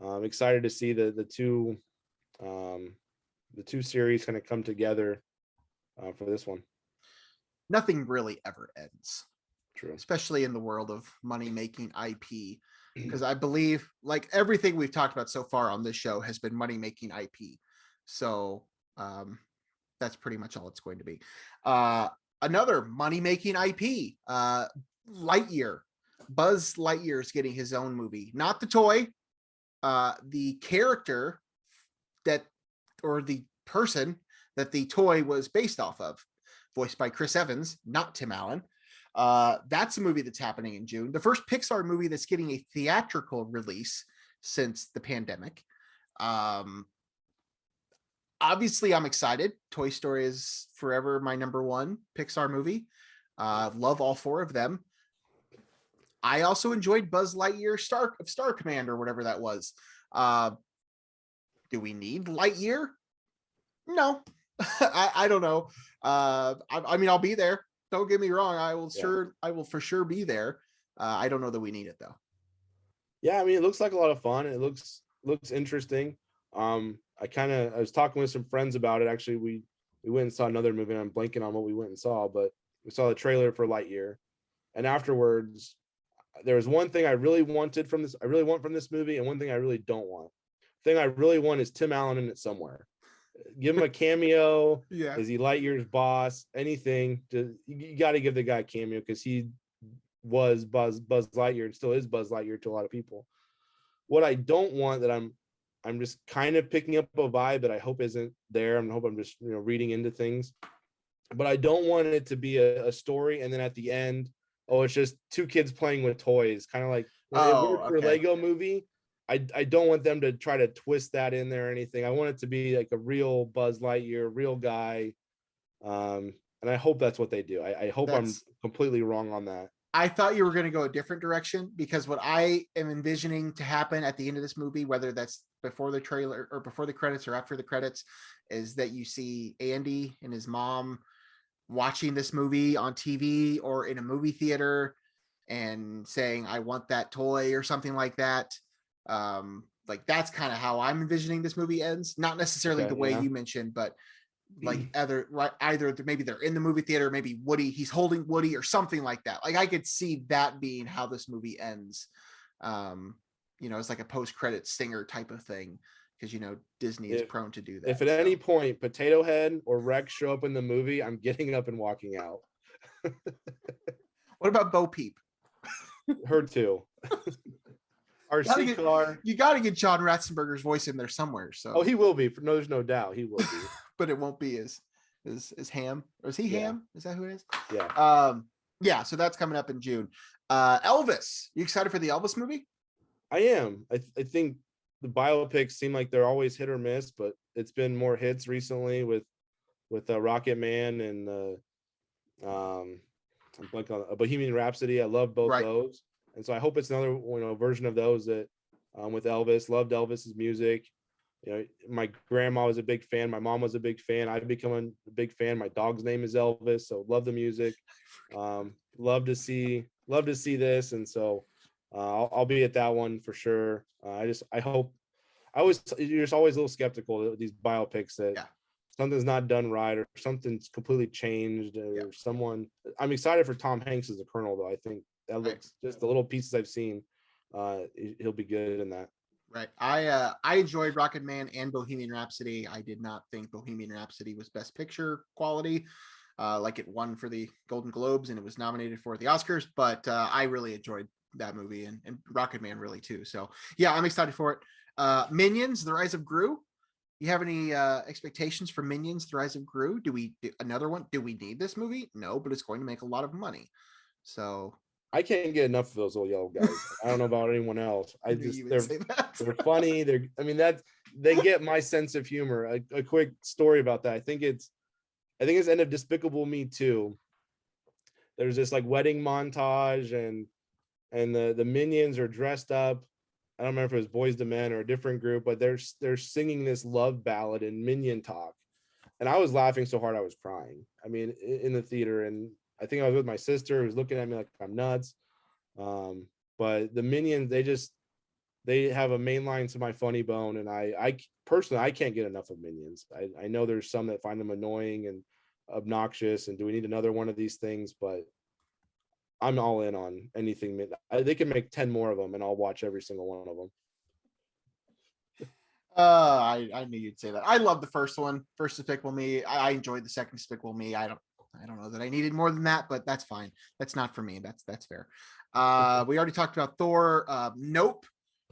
I'm excited to see the two series kind of come together for this one. Nothing really ever ends. True. Especially in the world of money-making IP. Because I believe, like, everything we've talked about so far on this show has been money-making IP. So that's pretty much all it's going to be. Another money-making IP, Lightyear. Buzz Lightyear is getting his own movie. Not the toy, the character or the person that the toy was based off of, voiced by Chris Evans, not Tim Allen. That's a movie that's happening in June. The first Pixar movie that's getting a theatrical release since the pandemic. Obviously, I'm excited. Toy Story is forever my number one Pixar movie. Love all four of them. I also enjoyed Buzz Lightyear Star Command or whatever that was. Do we need Lightyear? No. I don't know. I mean, I'll be there. Don't get me wrong. I will for sure be there. I don't know that we need it though. Yeah, I mean, it looks like a lot of fun. It looks interesting. I was talking with some friends about it. Actually, we went and saw another movie, and I'm blanking on what we went and saw, but we saw the trailer for Lightyear. And afterwards, there was one thing I really wanted from this. I really want from this movie, and one thing I really don't want. The thing I really want is Tim Allen in it somewhere. Give him a cameo. Yeah. Is he Lightyear's boss? Anything. You got to give the guy a cameo because he was Buzz Lightyear and still is Buzz Lightyear to a lot of people. What I don't want, that I'm just kind of picking up a vibe that I hope isn't there. I hope I'm just reading into things, but I don't want it to be a story and then at the end, oh, it's just two kids playing with toys, kind of like for a Lego movie. I don't want them to try to twist that in there or anything. I want it to be like a real Buzz Lightyear, real guy. And I hope that's what they do. I hope I'm completely wrong on that. I thought you were going to go a different direction, because what I am envisioning to happen at the end of this movie, whether that's before the trailer or before the credits or after the credits, is that you see Andy and his mom watching this movie on TV or in a movie theater and saying, I want that toy or something like that. Like that's kind of how I'm envisioning this movie ends. Not necessarily the way you mentioned, but like either maybe they're in the movie theater, maybe he's holding Woody or something like that. Like I could see that being how this movie ends. It's like a post-credit stinger type of thing, because Disney is prone to do that. If at any point Potato Head or Rex show up in the movie, I'm getting up and walking out. What about Bo Peep? Her too. RC car. You got to get John Ratzenberger's voice in there somewhere. So he will be. There's no doubt he will be. But it won't be as Ham. Or is he Ham? Is that who it is? Yeah. So that's coming up in June. Elvis. You excited for the Elvis movie? I am. I think the biopics seem like they're always hit or miss, but it's been more hits recently with Rocket Man and I'm blanking on Bohemian Rhapsody. I love both those. And so I hope it's another version of those that with Elvis. Loved Elvis's music. My grandma was a big fan. My mom was a big fan. I've become a big fan. My dog's name is Elvis, so love the music. Love to see this, and so I'll be at that one for sure. I hope. You're just always a little skeptical of these biopics that something's not done right or something's completely changed or someone. I'm excited for Tom Hanks as a Colonel, though. I think that looks just the little pieces I've seen. He'll be good in that. Right. I enjoyed Rocket Man and Bohemian Rhapsody. I did not think Bohemian Rhapsody was Best Picture quality. Like it won for the Golden Globes and it was nominated for the Oscars, but I really enjoyed that movie and Rocket Man really too. So yeah, I'm excited for it. Minions, The Rise of Gru. You have any expectations for Minions, The Rise of Gru? Do we do another one? Do we need this movie? No, but it's going to make a lot of money. So I can't get enough of those little yellow guys. I don't know about anyone else. They're funny. They get my sense of humor. A quick story about that. I think it's end of Despicable Me 2. There's this like wedding montage and the Minions are dressed up. I don't remember if it was Boys II Men or a different group, but they're singing this love ballad in Minion talk. And I was laughing so hard I was crying. I mean, in the theater, and I think I was with my sister who was looking at me like I'm nuts. But the Minions, they have a main line to my funny bone, and I personally I can't get enough of Minions. I know there's some that find them annoying and obnoxious, and do we need another one of these things? But I'm all in on anything. They can make 10 more of them, and I'll watch every single one of them. I knew you'd say that. I love the first one, first Despicable Me. I enjoyed the second Despicable Me. I don't know that I needed more than that, but that's fine. That's not for me. That's fair. We already talked about Thor. Nope,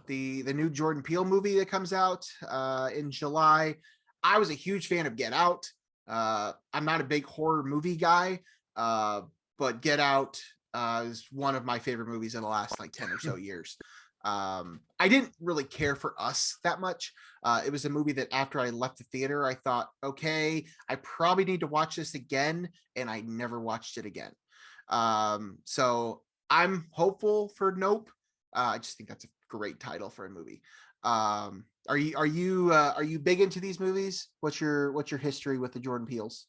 the new Jordan Peele movie that comes out in July. I was a huge fan of Get Out. I'm not a big horror movie guy, but Get Out is one of my favorite movies in the last like 10 or so years. I didn't really care for Us that much. It was a movie that after I left the theater, I thought, okay, I probably need to watch this again, and I never watched it again. So I'm hopeful for Nope. I just think that's a great title for a movie. Are you big into these movies? What's your history with the Jordan Peels?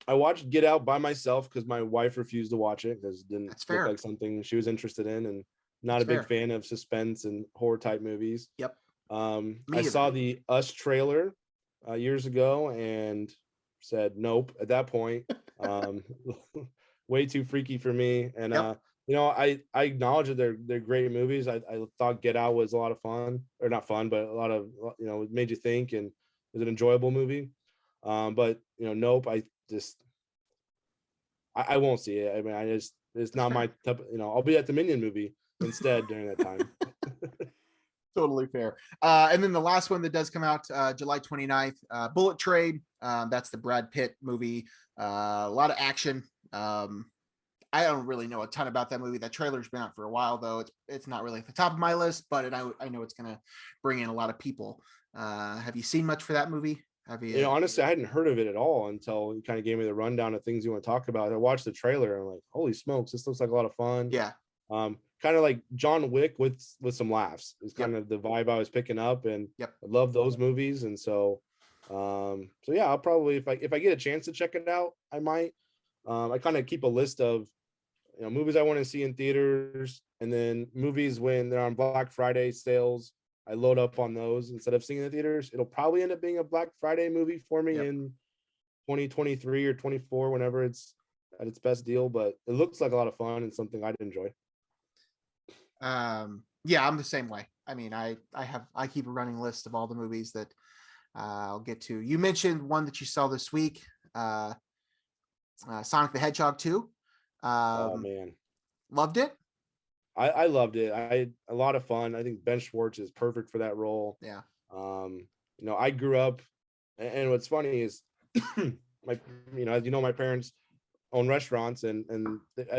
I watched Get Out by myself because my wife refused to watch it because it didn't look like something she was interested in, and not a big fan of suspense and horror type movies. Yep. I saw the Us trailer years ago and said nope at that point. Way too freaky for me. And I acknowledge that they're great movies. I thought Get Out was a lot of fun, or not fun, but a lot of, it made you think, and it was an enjoyable movie. But Nope, I won't see it. I mean, it's not my type. I'll be at the Minion movie instead during that time. Totally fair. And then the last one that does come out July 29th, Bullet Train. That's the Brad Pitt movie. A lot of action. I don't really know a ton about that movie. That trailer's been out for a while, though. It's not really at the top of my list, but I know it's going to bring in a lot of people. Have you seen much for that movie? Have you? Honestly, I hadn't heard of it at all until you kind of gave me the rundown of things you want to talk about. I watched the trailer and I'm like, holy smokes, this looks like a lot of fun. Yeah. Kind of like John Wick with some laughs is kind of the vibe I was picking up, and I love those movies. And so yeah, I'll probably, if I get a chance to check it out, I might. I kind of keep a list of movies I want to see in theaters, and then movies when they're on Black Friday sales, I load up on those instead of seeing in the theaters. It'll probably end up being a Black Friday movie for me in 2023 or 24, whenever it's at its best deal. But it looks like a lot of fun and something I'd enjoy. Yeah, I'm the same way. I mean, I keep a running list of all the movies that I'll get to. You mentioned one that you saw this week, Sonic the Hedgehog 2. Oh man, loved it. I loved it. A lot of fun. I think Ben Schwartz is perfect for that role. Yeah. I grew up, and what's funny is my my parents own restaurants, and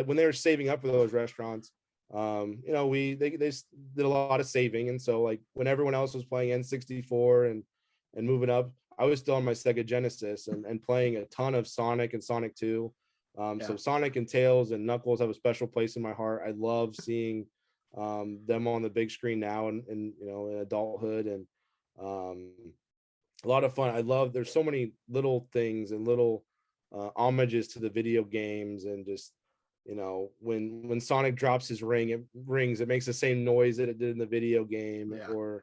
when they were saving up for those restaurants, they did a lot of saving. And so like when everyone else was playing N64 and moving up, I was still on my Sega Genesis and playing a ton of Sonic and Sonic 2. So Sonic and Tails and Knuckles have a special place in my heart. I love seeing them on the big screen now and in adulthood, and a lot of fun. There's so many little things and little homages to the video games, and just when Sonic drops his ring, it rings, it makes the same noise that it did in the video game. Or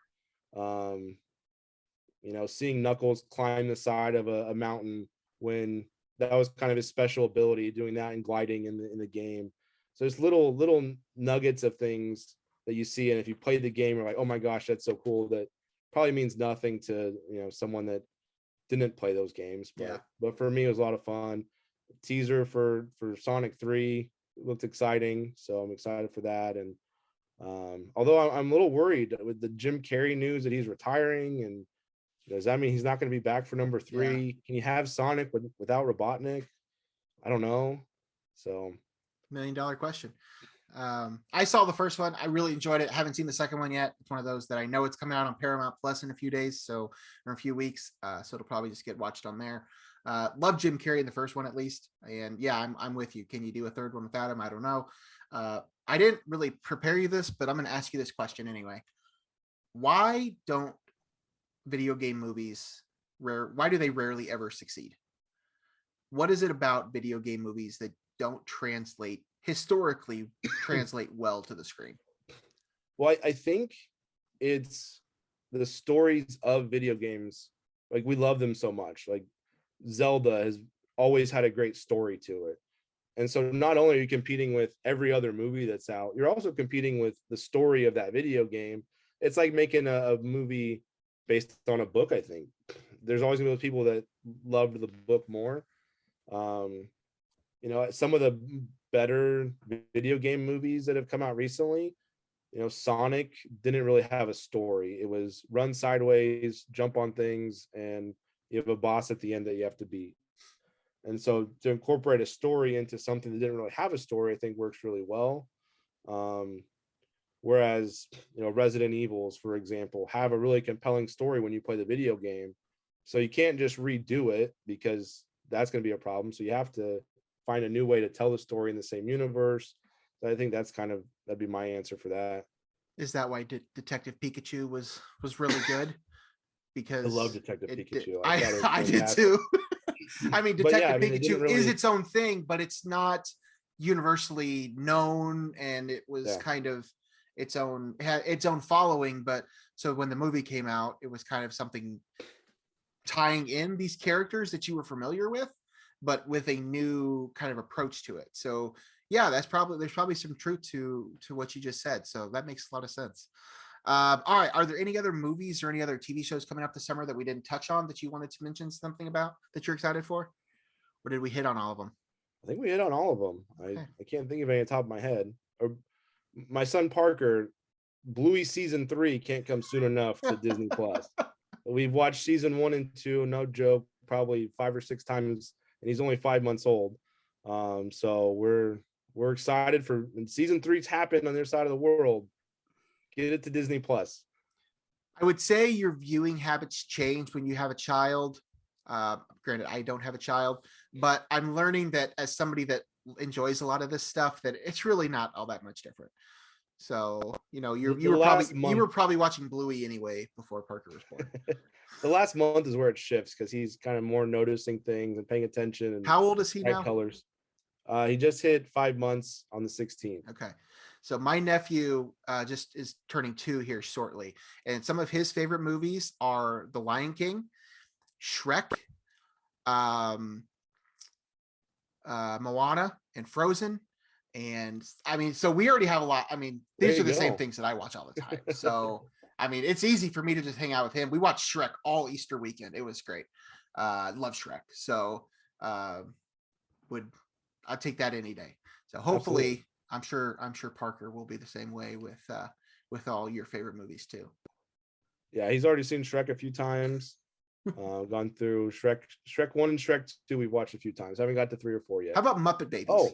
seeing Knuckles climb the side of a mountain, when that was kind of his special ability, doing that and gliding in the game. So there's little nuggets of things that you see, and if you play the game, you're like, oh my gosh, that's so cool. That probably means nothing to someone that didn't play those games. But for me, it was a lot of fun. Teaser for Sonic 3 looked exciting, so I'm excited for that. And although I'm a little worried with the Jim Carrey news that he's retiring, and does that mean he's not going to be back for number 3? Yeah. Can you have Sonic without Robotnik? I don't know. So, $1 million question. I saw the first one. I really enjoyed it. I haven't seen the second one yet. It's one of those that I know it's coming out on Paramount Plus in a few days, or a few weeks. So it'll probably just get watched on there. Love Jim Carrey in the first one, at least. And yeah, I'm with you. Can you do a third one without him? I don't know. I didn't really prepare you this, but I'm going to ask you this question anyway. Why don't video game movies why do they rarely ever succeed? What is it about video game movies that don't historically translate well to the screen? Well, I think it's the stories of video games. Like, we love them so much. Like, Zelda has always had a great story to it. And so not only are you competing with every other movie that's out, you're also competing with the story of that video game. It's like making a movie based on a book, I think. There's always going to be people that loved the book more. Some of the better video game movies that have come out recently, Sonic didn't really have a story. It was run sideways, jump on things, and you have a boss at the end that you have to beat. And so to incorporate a story into something that didn't really have a story, I think works really well. Whereas, Resident Evils, for example, have a really compelling story when you play the video game. So you can't just redo it, because that's going to be a problem. So you have to find a new way to tell the story in the same universe. So I think that'd be my answer for that. Is that why Detective Pikachu was really good? Because I love Detective Pikachu. I did too. I mean, Detective Pikachu is its own thing, but it's not universally known, and it was kind of had its own following. But so when the movie came out, it was kind of something tying in these characters that you were familiar with, but with a new kind of approach to it. So yeah, there's probably some truth to what you just said. So that makes a lot of sense. All right. Are there any other movies or any other TV shows coming up this summer that we didn't touch on that you wanted to mention something about that you're excited for? Or did we hit on all of them? I think we hit on all of them. I can't think of any on top of my head. Or my son Parker, Bluey season 3 can't come soon enough to Disney Plus. We've watched season 1 and 2, no joke, probably 5 or 6 times, and he's only 5 months old. So we're excited for season 3's happened on their side of the world. Get it to Disney Plus. I would say your viewing habits change when you have a child. Granted, I don't have a child, but I'm learning that as somebody that enjoys a lot of this stuff, that it's really not all that much different. So, you were probably watching Bluey anyway before Parker was born. The last month is where it shifts, because he's kind of more noticing things and paying attention. And how old is he now? Colors. He just hit 5 months on the 16th. Okay. So my nephew just is turning 2 here shortly. And some of his favorite movies are The Lion King, Shrek, Moana, and Frozen. And I mean, so we already have a lot. I mean, these are the same things that I watch all the time. So, I mean, it's easy for me to just hang out with him. We watched Shrek all Easter weekend. It was great. Love Shrek. So I'd take that any day. So hopefully, absolutely. I'm sure Parker will be the same way with all your favorite movies too. Yeah, he's already seen Shrek a few times. Gone through Shrek 1 and Shrek 2. We've watched a few times. Haven't got to 3 or 4 yet. How about Muppet Babies?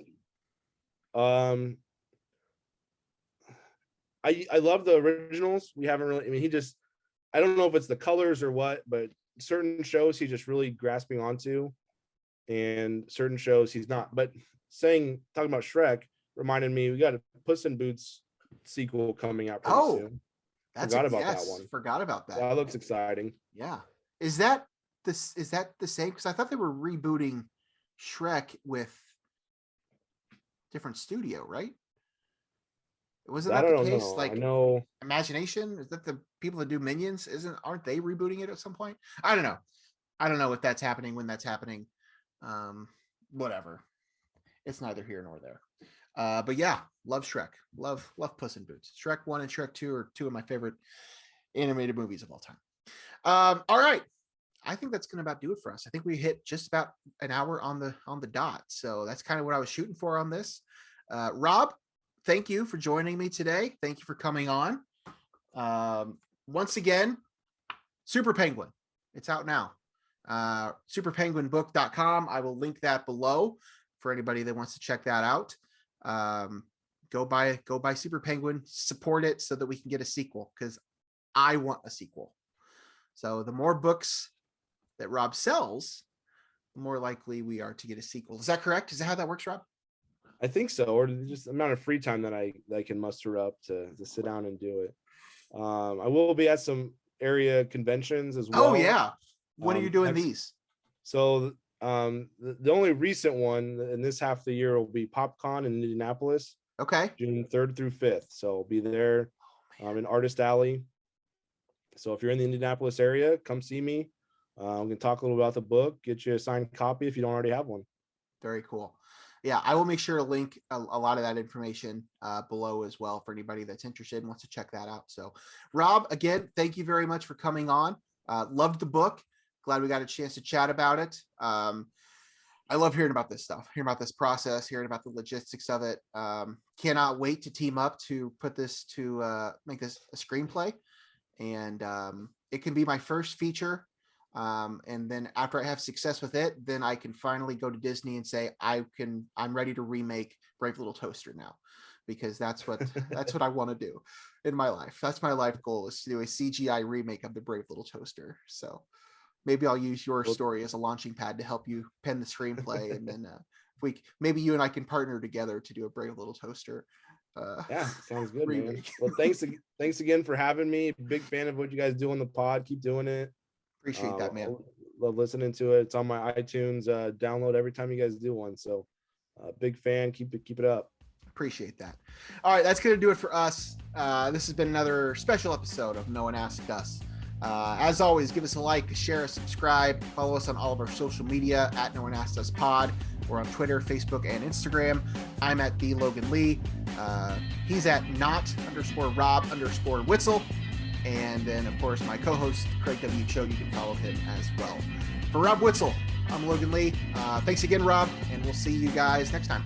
I love the originals. We haven't really. I mean, I don't know if it's the colors or what, but certain shows he's just really grasping onto, and certain shows he's not. But talking about Shrek reminded me, we got a Puss in Boots sequel coming out pretty soon. Forgot about that one. Forgot about that. That looks exciting. Yeah. Is that the same? Because I thought they were rebooting Shrek with different studio, right? Wasn't that the case? Like, I know Imagination, is that the people that do Minions? Aren't they rebooting it at some point? I don't know if that's happening, when that's happening. Whatever. It's neither here nor there. But yeah, love Shrek. Love Puss in Boots. Shrek 1 and Shrek 2 are 2 of my favorite animated movies of all time. All right. I think that's going to about do it for us. I think we hit just about an hour on the dot. So that's kind of what I was shooting for on this. Rob, thank you for joining me today. Thank you for coming on. Once again, Super Penguin. It's out now. Superpenguinbook.com. I will link that below for anybody that wants to check that out. Go buy Super Penguin, support it so that we can get a sequel, because I want a sequel. So the more books that Rob sells, the more likely we are to get a sequel. Is that correct? Is that how that works, Rob? I think so, or just the amount of free time that I can muster up to sit down and do it. I will be at some area conventions as well. Oh yeah. When are you doing these? So The only recent one in this half of the year will be PopCon in Indianapolis. Okay. June 3rd through 5th. So I'll be there in Artist Alley. So if you're in the Indianapolis area, come see me. I'm going to talk a little about the book, get you a signed copy if you don't already have one. Very cool. Yeah, I will make sure to link a lot of that information below as well for anybody that's interested and wants to check that out. So, Rob, again, thank you very much for coming on. Loved the book. Glad we got a chance to chat about it. I love hearing about this stuff, hearing about this process, hearing about the logistics of it. Cannot wait to team up to put this to make this a screenplay. And it can be my first feature. And then after I have success with it, then I can finally go to Disney and say, I'm ready to remake Brave Little Toaster now, because that's what I want to do in my life. That's my life goal, is to do a CGI remake of the Brave Little Toaster. So maybe I'll use your story as a launching pad to help you pen the screenplay. And then maybe you and I can partner together to do a Brave Little Toaster. Yeah, sounds good, man. Well, thanks again for having me. Big fan of what you guys do on the pod. Keep doing it. Appreciate that, man. Love listening to it. It's on my iTunes download every time you guys do one. So big fan. Keep it up. Appreciate that. All right, that's going to do it for us. This has been another special episode of No One Asked Us. As always, give us a like, share, subscribe, follow us on all of our social media at No One Asked Us Pod. We're on Twitter, Facebook, and Instagram. I'm at the Logan Lee. He's at _Rob_Witzel. And then, of course, my co-host, Craig W. Cho, you can follow him as well. For Rob Witzel, I'm Logan Lee. Thanks again, Rob, and we'll see you guys next time.